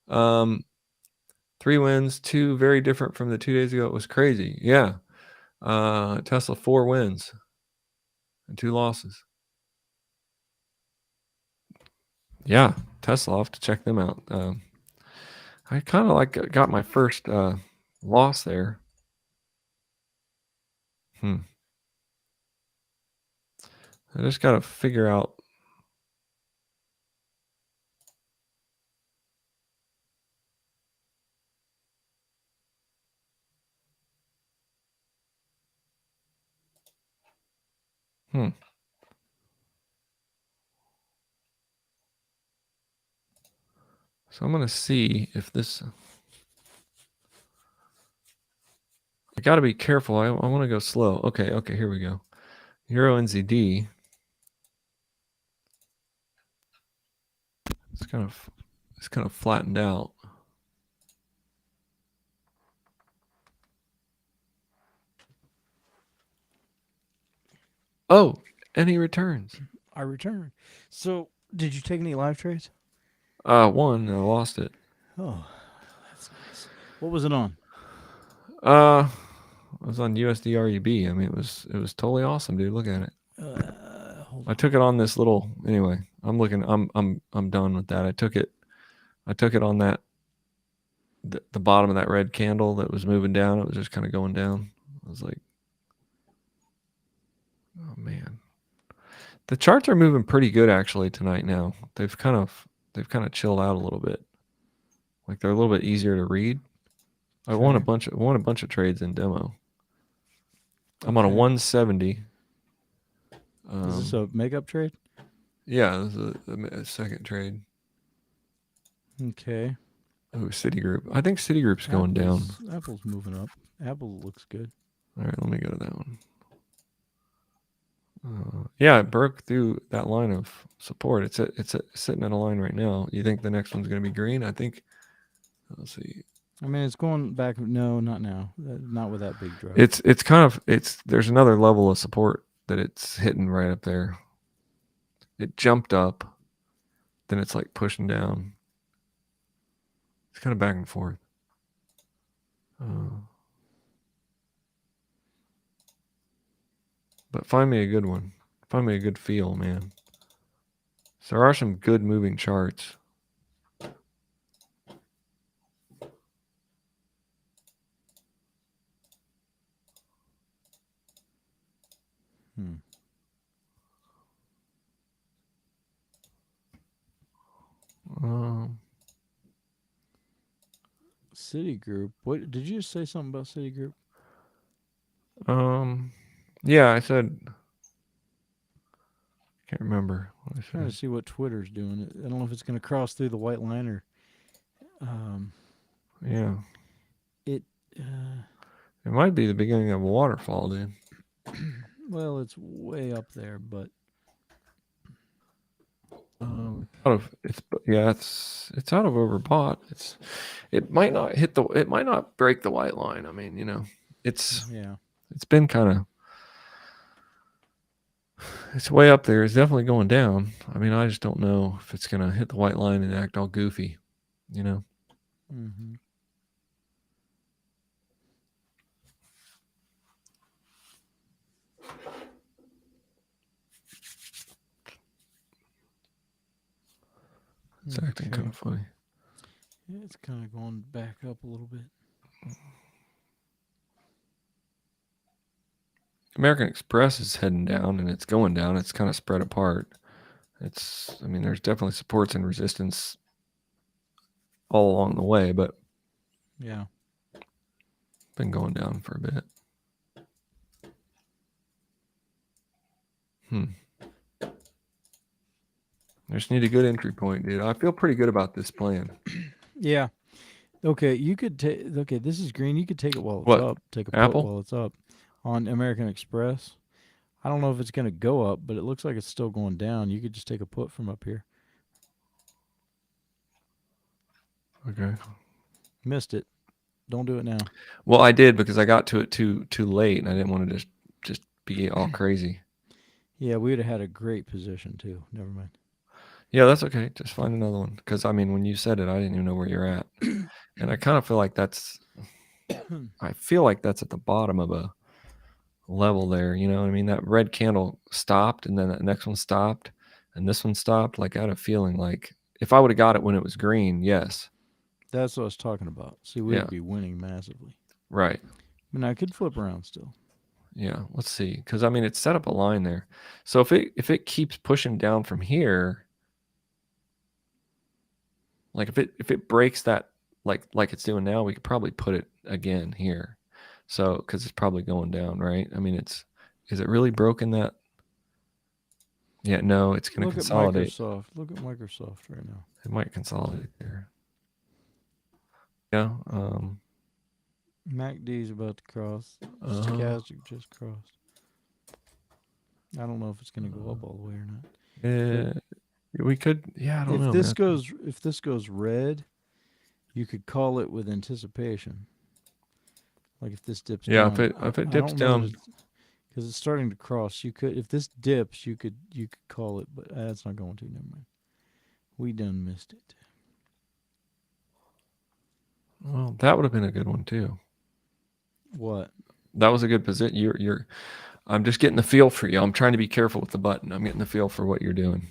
3 wins, 2 very different from the 2 days ago. It was crazy. Yeah. Tesla 4 wins and 2 losses. Yeah, Tesla. I'll have to check them out. I kind of got my first loss there. I just got to figure out. So I'm going to see if this. I got to be careful. I want to go slow. Okay, here we go. Euro NZD. It's kind of flattened out. Oh, and he returns. I returned. So, did you take any live trades? One. I lost it. Oh, that's nice. What was it on? I was on USDRUB. I mean, it was totally awesome, dude. Look at it. I took it on this little. Anyway, I'm looking. I'm done with that. I took it on that. The bottom of that red candle that was moving down. It was just kind of going down. I was like, oh man. The charts are moving pretty good actually tonight. Now they've kind of chilled out a little bit. Like they're a little bit easier to read. I won a bunch of trades in demo. I'm on a 170. Is this a makeup trade? Yeah, this is a second trade. Okay. Oh, Citigroup. I think Citigroup's going down. Apple's moving up. Apple looks good. All right, let me go to that one. Yeah, it broke through that line of support. It's sitting at a line right now. You think the next one's going to be green? I think. Let's see. I mean, it's going back. No, not now. Not with that big drop. It's there's another level of support that it's hitting right up there. It jumped up, then it's like pushing down. It's kind of back and forth. But find me a good one. Find me a good feel, man. So there are some good moving charts. Citigroup. What did you say something about Citigroup? Yeah, I said. Can't remember. What I I'm trying to said. see what Twitter's doing. I don't know if it's going to cross through the white line or. Yeah. It. It might be the beginning of a waterfall, dude. Well, it's way up there, but. It's out of overbought. It might not break the white line. I mean, it's been kind of, it's way up there. It's definitely going down. I mean, I just don't know if it's gonna hit the white line and act all goofy, Mm-hmm. It's acting kind of funny. Yeah, it's kind of going back up a little bit. American Express is heading down and it's going down. It's kind of spread apart. There's definitely supports and resistance all along the way, but yeah, been going down for a bit. I just need a good entry point, dude. I feel pretty good about this plan. Yeah. Okay, you could take. Okay, this is green. You could take it while it's What? up. Take a Apple? put while it's up on American Express. I don't know if it's going to go up, but it looks like it's still going down. You could just take a put from up here. Okay. Missed it. Don't do it now. Well, I did because I got to it too late, and I didn't want to just be all crazy. Yeah, we would have had a great position too. Never mind. Yeah, that's okay. Just find another one. Because when you said it, I didn't even know where you're at, and I kind of feel like that's. I feel like that's at the bottom of a level there. You know what I mean? That red candle stopped, and then that next one stopped, and this one stopped. Like I had a feeling like if I would have got it when it was green, yes. That's what I was talking about. See, we would be winning massively. Right. I mean, I could flip around still. Yeah, let's see. Because it's set up a line there. So if it keeps pushing down from here, like if it breaks that like it's doing now, we could probably put it again here. So because it's probably going down, right? I mean, is it really broken that? Yeah, no, it's going to consolidate. Look at Microsoft right now. It might consolidate there. Yeah. MACD is about to cross. Stochastic just crossed. I don't know if it's going to go up all the way or not. We could. Yeah, I don't know. If this goes red, you could call it with anticipation. Like if this dips down. Yeah, if it dips down, because it's starting to cross. You could, if this dips, you could call it, but that's not going to. Never mind. We done missed it. Well, that would have been a good one too. What? That was a good position. You're. I'm just getting the feel for you. I'm trying to be careful with the button. I'm getting the feel for what you're doing.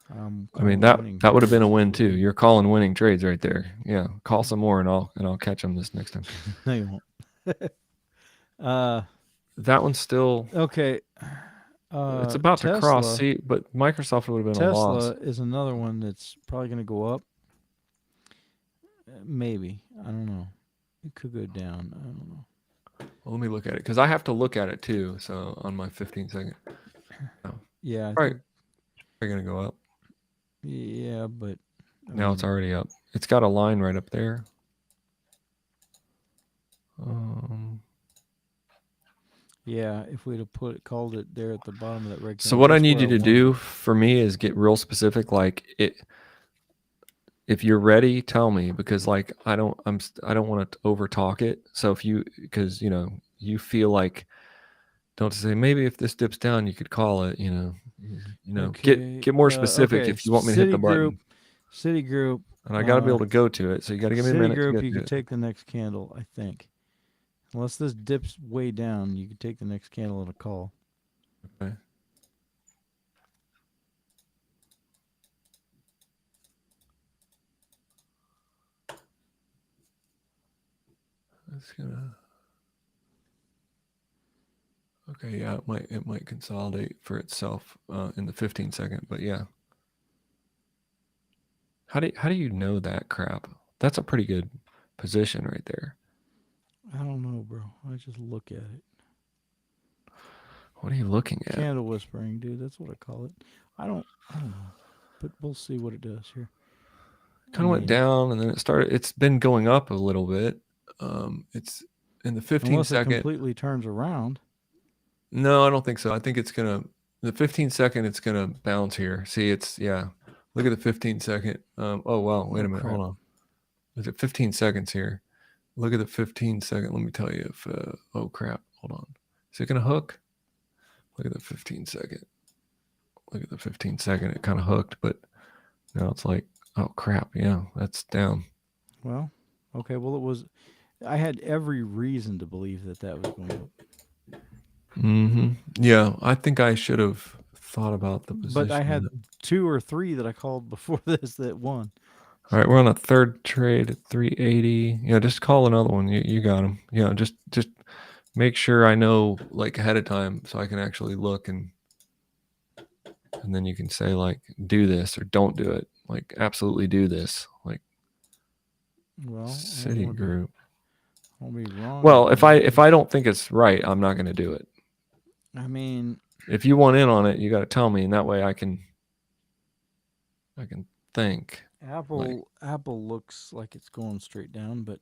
I mean that would have been a win too. You're calling winning trades right there. Yeah, call some more and I'll catch them this next time. No, you won't. That one's still okay. It's about to cross. See, but Microsoft would have been a loss. Tesla is another one that's probably going to go up. Maybe, I don't know. It could go down. I don't know. Well, let me look at it because I have to look at it too. So on my 15-second. Oh. Yeah. Right. They're gonna go up. Yeah, but now it's already up. It's got a line right up there. Yeah, if we'd have called it there at the bottom of that red. So what I need you to do for me is get real specific. Like it. If you're ready, tell me because like I don't want to over talk it. So if you because you feel like don't say maybe if this dips down you could call it. Okay. Get more specific if you want me to hit the button. Citigroup And I got to be able to go to it. So you got to give me a minute to Citigroup, get you to can it. take the next candle, I think. Unless this dips way down, you can take the next candle at a call. Okay. It's gonna. Okay, yeah, it might consolidate for itself in the 15-second, but yeah. How do you know that crap? That's a pretty good position right there. I don't know, bro. I just look at it. What are you looking at? Candle whispering, dude. That's what I call it. I don't know, but we'll see what it does here. Kind of went down and then it started. It's been going up a little bit. It's in the 15 unless it second. completely turns around. No, I don't think so. I think it's gonna the 15-second. It's gonna bounce here. See, it's yeah. Look at the 15-second. Oh wow, wait a minute. Crap. Hold on. Is it 15 seconds here? Look at the 15-second. Let me tell you if. Oh crap. Hold on. Is it gonna hook? Look at the 15-second. Look at the 15-second. It kind of hooked, but now it's like, oh crap. Yeah, that's down. Well, okay. Well, it was. I had every reason to believe that was going up. Mm-hmm. Yeah, I think I should have thought about the position. But I had 2 or 3 that I called before this that won. All right, we're on a third trade at 380. Yeah, just call another one. You got them. Yeah, just make sure I know like ahead of time so I can actually look and then you can say like do this or don't do it. Like absolutely do this. Like well, Citigroup. I'll be wrong. Well, if I don't think it's right, I'm not going to do it. I mean, if you want in on it, you got to tell me, and that way I can think. Apple looks like it's going straight down, but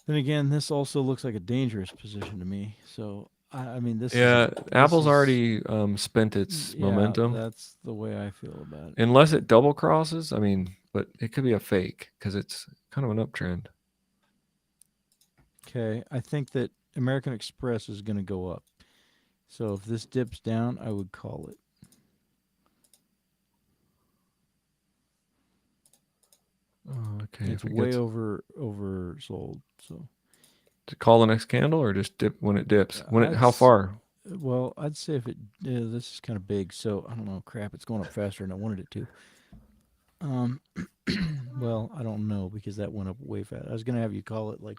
then again, this also looks like a dangerous position to me. So I mean, this. Yeah, Apple's already spent its momentum. That's the way I feel about it. Unless it double crosses, I mean, but it could be a fake because it's kind of an uptrend. Okay, I think that American Express is going to go up. So if this dips down, I would call it. Oh, okay. It's way oversold. So to call the next candle or just dip when it dips? How far? Well, I'd say if it this is kind of big, so I don't know. Crap, it's going up faster than I wanted it to. Well, I don't know because that went up way fast. I was gonna have you call it like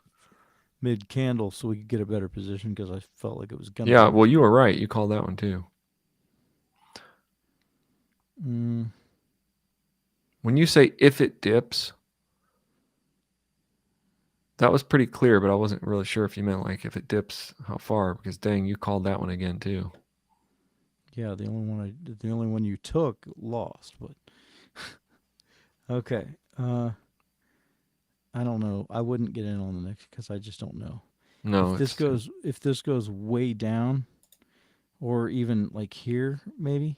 mid candle so we could get a better position because I felt like it was gonna. Yeah, well, you were right. You called that one too. When you say if it dips, that was pretty clear, but I wasn't really sure if you meant like if it dips, how far? Because dang, you called that one again too. Yeah, the only one you took lost, but okay. I don't know. I wouldn't get in on the next because I just don't know. No, if this goes way down, or even like here, maybe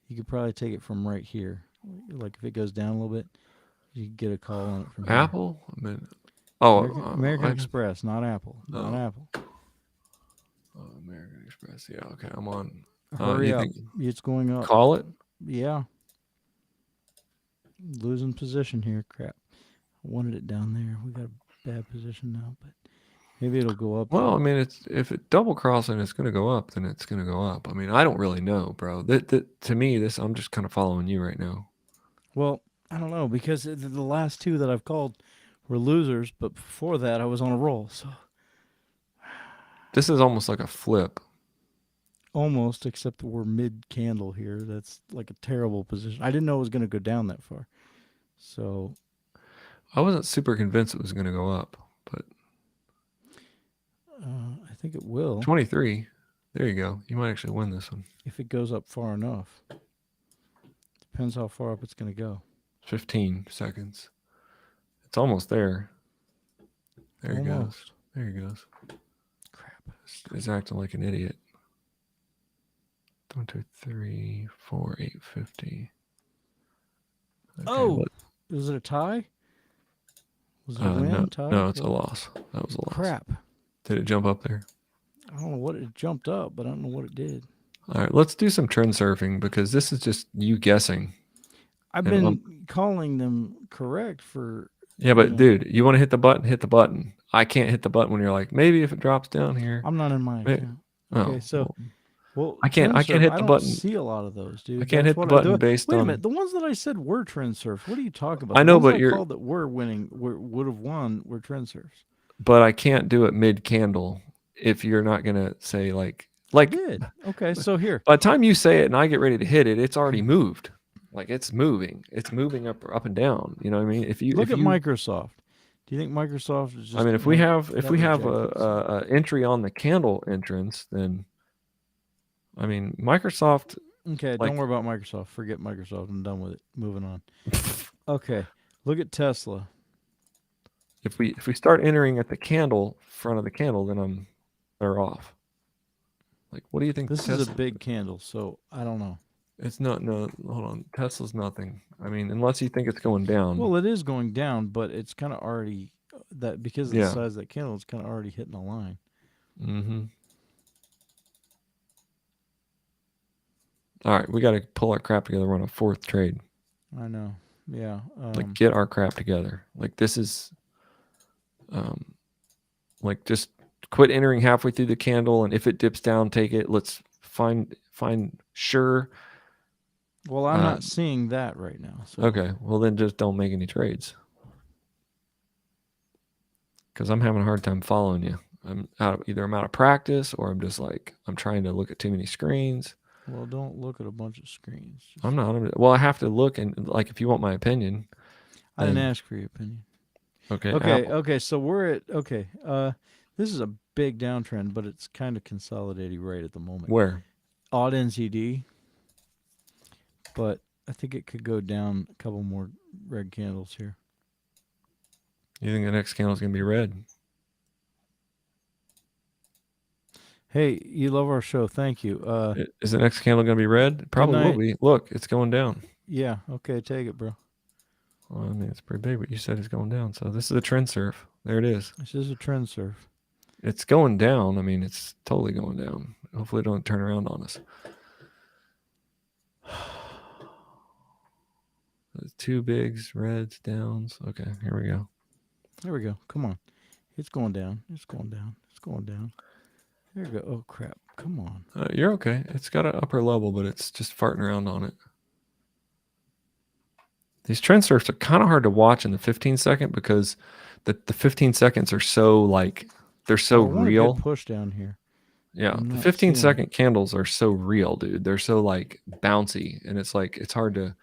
you could probably take it from right here. Like if it goes down a little bit, you could get a call on it from Apple. Here. I mean, American Express, not Apple. Not Apple. Oh, American Express. Yeah, okay. I'm on. Hurry up! It's going up. Call it. Yeah. Losing position here. Crap. I wanted it down there. We got a bad position now, but maybe it'll go up. Well, I mean, if it double crossing, it's going to go up. Then it's going to go up. I mean, I don't really know, bro. To me, I'm just kind of following you right now. Well, I don't know because the last 2 that I've called were losers, but before that I was on a roll. So this is almost like a flip. Almost, except we're mid candle here. That's like a terrible position. I didn't know it was going to go down that far. So I wasn't super convinced it was going to go up, but I think it will. 23. There you go. You might actually win this one. If it goes up far enough. Depends how far up it's going to go. 15 seconds. It's almost there. There he goes. There he goes. Crap. He's acting like an idiot. 1, 2, 3, 4, 850. Okay, was it a tie? Was it a win? Tie? No, it's a loss. That was a loss. Crap. Did it jump up there? I don't know what it jumped up, but I don't know what it did. All right, let's do some trend surfing because this is just you guessing. I've been calling them correct for. Yeah, but dude, you want to hit the button? Hit the button. I can't hit the button when you're like, maybe if it drops down here. I'm not in my account. Okay, Oh, so I can't. trend I can't surf. hit I the don't button. see a lot of those, dude. I can't That's hit the what button based Wait a on. minute. The ones that I said were trend surfs. What are you talking about? I The know, ones but I you're. called that were winning would have won were trend surfs. But I can't do it mid candle if you're not gonna say I did. Okay, so here. by the time you say it and I get ready to hit it, it's already moved. Like it's moving. It's moving up and down. You know what I mean? If you Look at Microsoft. Do you think Microsoft is just? I mean, if we have rejected a entry on the candle entrance, then I mean Microsoft. Okay, Like don't worry about Microsoft. Forget Microsoft. I'm done with it. Moving on. Okay, look at Tesla. if we start entering at the candle front of the candle, then they're off. Like, what do you think? This is a big candle, so I don't know. It's not. No, hold on. Tesla's nothing. I mean, unless you think it's going down. Well, it is going down, but it's kind of already that because of the Yeah. size of that candle, it's kind of already hitting a line. Mm-hmm. All right, we got to pull our crap together. We're on a fourth trade. I know. Yeah. Like, get our crap together. Like, this is, like, just quit entering halfway through the candle, and if it dips down, take it. Let's find sure. Well, I'm not seeing that right now. So. Okay, well then just don't make any trades. Because I'm having a hard time following you. I'm out of practice, or I'm just like I'm trying to look at too many screens. Well, don't look at a bunch of screens. I'm not. Well, I have to look, and like if you want my opinion, I didn't ask for your opinion. Okay. Okay. So we're at this is a big downtrend, but it's kind of consolidating right at the moment. Where? Odd NZD, but I think it could go down a couple more red candles here. You think the next candle is going to be red? Hey, you love our show. Thank you. Is the next candle going to be red? Probably will be. Look, it's going down. Yeah. Okay. Take it, bro. Well, I mean, it's pretty big, but you said it's going down. So this is a trend surf. There it is. This is a trend surf. It's going down. I mean, it's totally going down. Hopefully it don't turn around on us. Two bigs, reds, downs. Okay, here we go. There we go. Come on. It's going down. It's going down. It's going down. There we go. Oh, crap. Come on. You're okay. It's got an upper level, but it's just farting around on it. These trend surfs are kind of hard to watch in the 15 second because the 15 seconds are so like they're so real. Push down here. Yeah, the 15-second candles are so real, dude. They're so like bouncy, and it's like it's hard to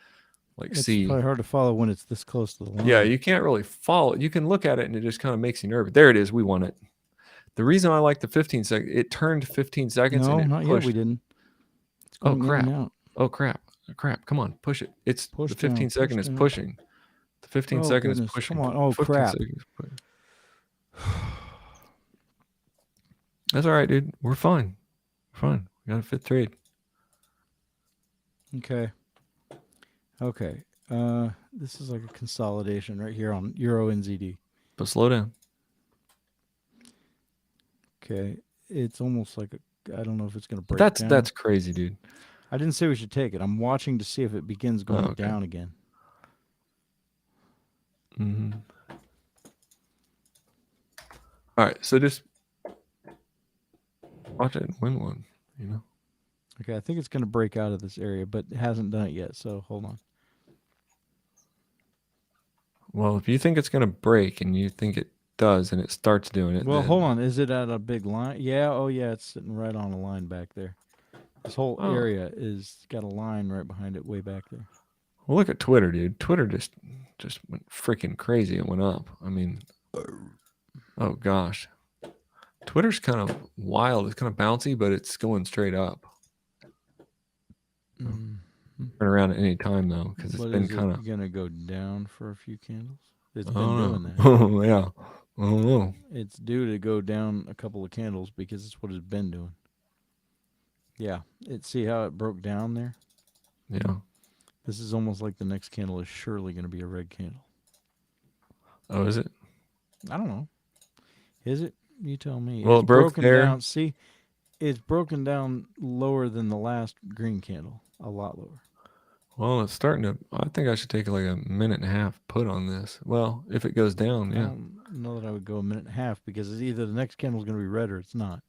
see. It's probably hard to follow when it's this close to the line. Yeah, you can't really follow. You can look at it, and it just kind of makes you nervous. There it is. We won it. The reason I like the 15 second, it turned 15 seconds. No, and it not pushed. yet. We didn't. Oh crap! Oh crap! Crap! Come on, push it. It's the 15 second is pushing. The 15 second is pushing. Come on! Oh crap! That's all right, dude. We're fine. We're fine. We got a fifth trade. Okay. This is like a consolidation right here on Euro NZD. But slow down. Okay. It's almost like I don't know if it's going to break down. That's crazy, dude. I didn't say we should take it. I'm watching to see if it begins going down again. Mm-hmm. All right. So just watch it and win one, you know? Okay, I think it's going to break out of this area, but it hasn't done it yet, so hold on. Well, if you think it's going to break and you think it does and it starts doing it. Well, hold on. Is it at a big line? Yeah, oh yeah, it's sitting right on a line back there. This whole area is got a line right behind it way back there. Well, look at Twitter, dude. Twitter just went freaking crazy. It went up. I mean, oh gosh. Twitter's kind of wild. It's kind of bouncy, but it's going straight up. Turn around at any time though, because it's been kind of gonna go down for a few candles. It's been doing that. Oh yeah. I don't know. It's due to go down a couple of candles because it's what it's been doing. Yeah. See how it broke down there? Yeah. This is almost like the next candle is surely going to be a red candle. Oh, is it? I don't know. Is it? You tell me. Well, it's broken there. Down. See, it's broken down lower than the last green candle. A lot lower. Well, it's starting to. I think I should take like a minute and a half put on this. Well, if it goes down, I yeah. don't know that I would go a minute and a half because it's either the next candle's going to be red or it's not.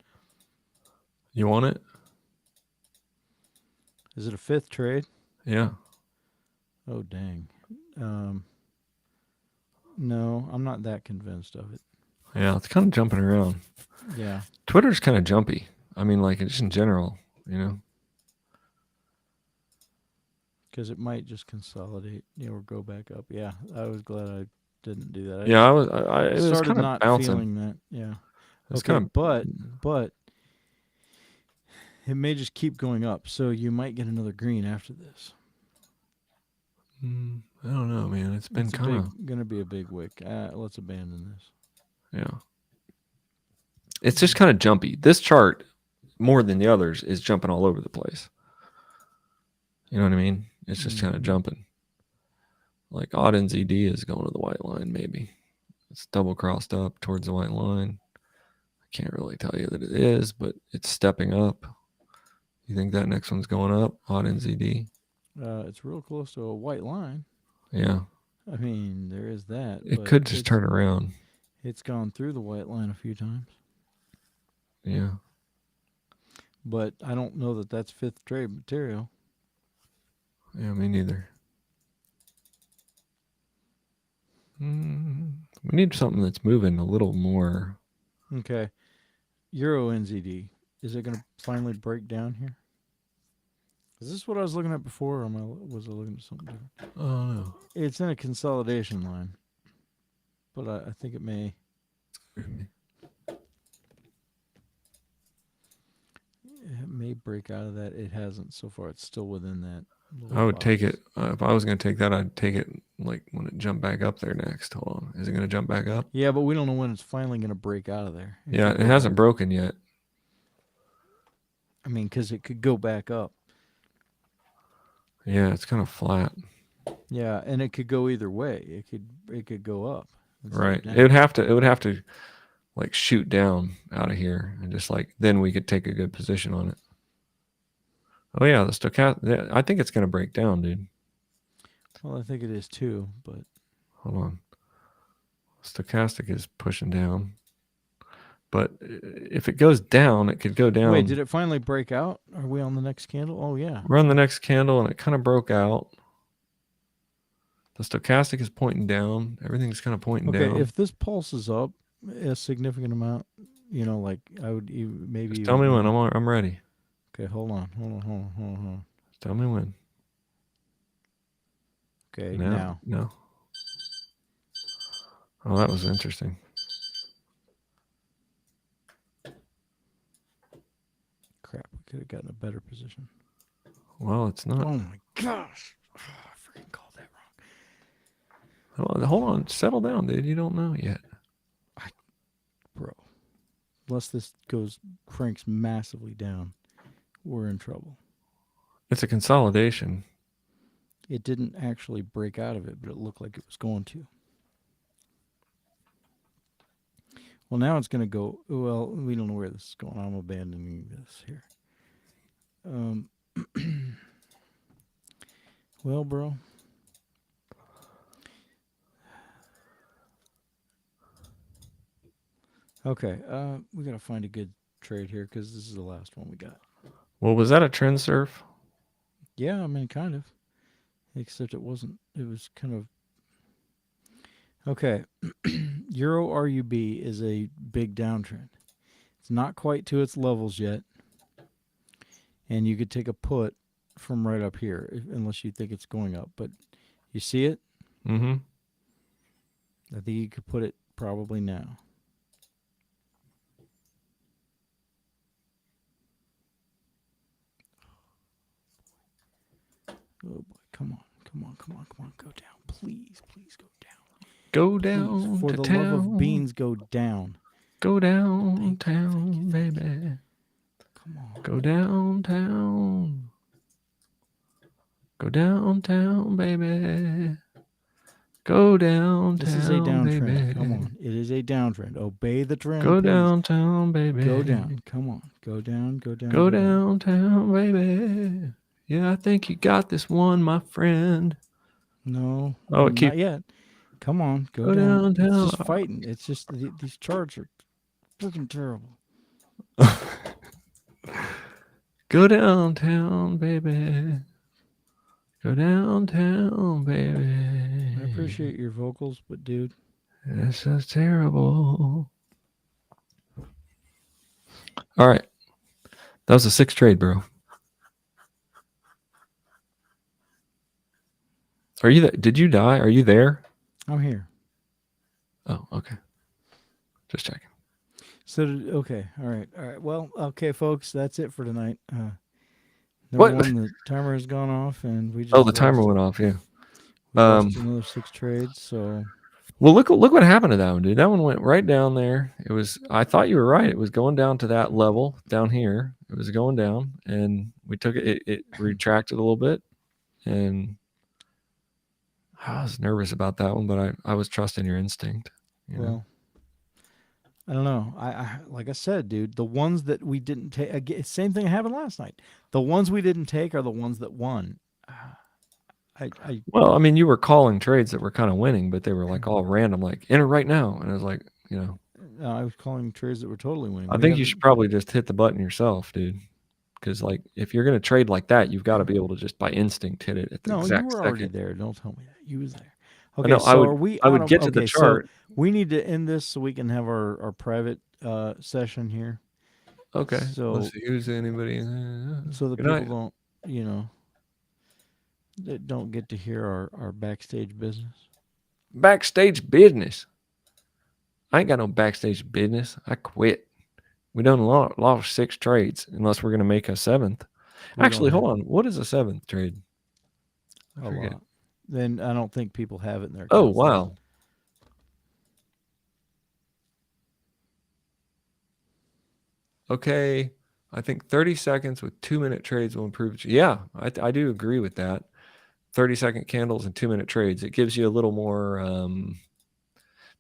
You want it? Is it a fifth trade? Yeah. Oh, dang. No, I'm not that convinced of it. Yeah, it's kind of jumping around. Yeah. Twitter's kind of jumpy. I mean, like just in general, you know. Because it might just consolidate, or go back up. Yeah, I was glad I didn't do that. Yeah, I was. It was started kind of not bouncing. feeling that. Yeah. It's Okay, kind of. but it may just keep going up, so you might get another green after this. I don't know, man. It's been kind of going to be a big wick. Let's abandon this. Yeah. It's just kind of jumpy. This chart, more than the others, is jumping all over the place. You know what I mean? It's just kind of jumping. Like odd NZD is going to the white line, maybe. It's double crossed up towards the white line. I can't really tell you that it is, but it's stepping up. You think that next one's going up? Odd NZD? It's real close to a white line. Yeah. I mean, there is that. It could just turn around. It's gone through the white line a few times. Yeah. But I don't know that that's fifth trade material. Yeah, me neither. We need something that's moving a little more. Okay. Euro NZD. Is it going to finally break down here? Is this what I was looking at before, or was I looking at something different? Oh, no. It's in a consolidation line. But I think it may. It may break out of that. It hasn't so far. It's still within that. I would take it. If I was going to take that, I'd take it like when it jumped back up there next. Hold on. Is it going to jump back up? Yeah, but we don't know when it's finally going to break out of there. Yeah, it hasn't broken yet. I mean, because it could go back up. Yeah, it's kind of flat. Yeah, and it could go either way. It could go up. Right. It would have to like shoot down out of here and just like then we could take a good position on it. Oh yeah, the stochastic. I think it's going to break down, dude. Well, I think it is too, but hold on. Stochastic is pushing down, but if it goes down, it could go down. Wait, did it finally break out? Are we on the next candle? Oh yeah, we're on the next candle, and it kind of broke out. The stochastic is pointing down. Everything's kind of pointing down. Okay, if this pulses up a significant amount, like I would maybe. Just tell me when. I'm ready. Okay, hold on. Just tell me when. Okay, now. No. Oh, that was interesting. Crap, we could have gotten a better position. Well, it's not. Oh my gosh. Oh, I freaking called that wrong. Hold on. Settle down, dude. You don't know yet. Bro. Unless this cranks massively down, we're in trouble. It's a consolidation. It didn't actually break out of it, but it looked like it was going to. Well, now it's going to go. Well, we don't know where this is going. I'm abandoning this here. Well, bro. Okay, we got to find a good trade here because this is the last one we got. Well, was that a trend surf? Yeah, I mean, kind of. Except it wasn't. It was kind of. Okay. Euro RUB is a big downtrend. It's not quite to its levels yet. And you could take a put from right up here, unless you think it's going up. But you see it? Mm-hmm. I think you could put it probably now. Oh boy, come on, go down. Please go down. Go down. Please, for the town. love of beans, go down. Go downtown, baby. Come on. Go downtown. Go downtown, baby. Go downtown. This is a downtrend. Baby. Come on. It is a downtrend. Obey the trend. Go please. downtown, baby. Go down. Come on. Go down. Go downtown, baby. Yeah, I think you got this one, my friend. No, Oh, it not keeps yet. Come on, go go down. It's downtown. just fighting. It's just these charts are freaking terrible. Go downtown, baby. Go downtown, baby. I appreciate your vocals, but dude, This is terrible. All right. That was a 6 trade, bro. Are you there? Did you die? Are you there? I'm here. Oh, okay. Just checking. So okay, all right. Well, okay, folks, that's it for tonight. Number What? one, the timer has gone off, and we just Oh, the timer lost, went off. Yeah. we lost another 6 trades. So Well, look what happened to that one, dude. That one went right down there. It was. I thought you were right. It was going down to that level down here. It was going down, and we took it. It retracted a little bit, and I was nervous about that one, but I was trusting your instinct. You know? well, I don't know. I like I said, dude, the ones that we didn't take, same thing happened last night. The ones we didn't take are the ones that won. Well, I mean, you were calling trades that were kind of winning, but they were like all random, like enter right now, and I was like, you know, I was calling trades that were totally winning. I think you should probably just hit the button yourself, dude. Because like if you're gonna trade like that, you've got to be able to just by instinct hit it at the exact you were second. already there. Don't tell me that you was there. I Okay, know, so I would get to the chart. So we need to end this so we can have our private session here. Okay. So Let's see who's anybody. so the Good people night. don't, you know, that don't get to hear our backstage business. Backstage business. I ain't got no backstage business. I quit. We done lost 6 trades unless we're gonna make a 7th. Actually, hold on. What is a 7th trade? I forget. Lot. Then I don't think people have it in their. Oh wow. Okay, I think 30 seconds with 2-minute trades will improve. Yeah, I do agree with that. 30-second candles and 2-minute trades. It gives you a little more.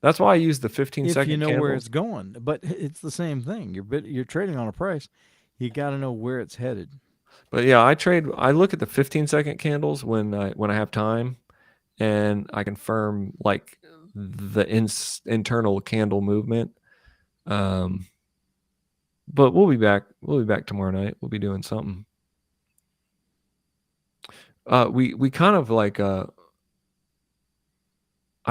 That's why I use the 15-second. If you know candles. where it's going, but it's the same thing. You're trading on a price. You got to know where it's headed. But yeah, I look at the 15-second candles when I have time, and I confirm like the internal candle movement. But we'll be back. We'll be back tomorrow night. We'll be doing something. We kind of like. I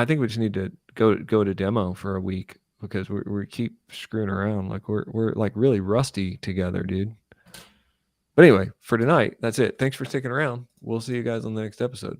think we just need to go to demo for a week because we keep screwing around. Like we're like really rusty together, dude. But anyway, for tonight, that's it. Thanks for sticking around. We'll see you guys on the next episode.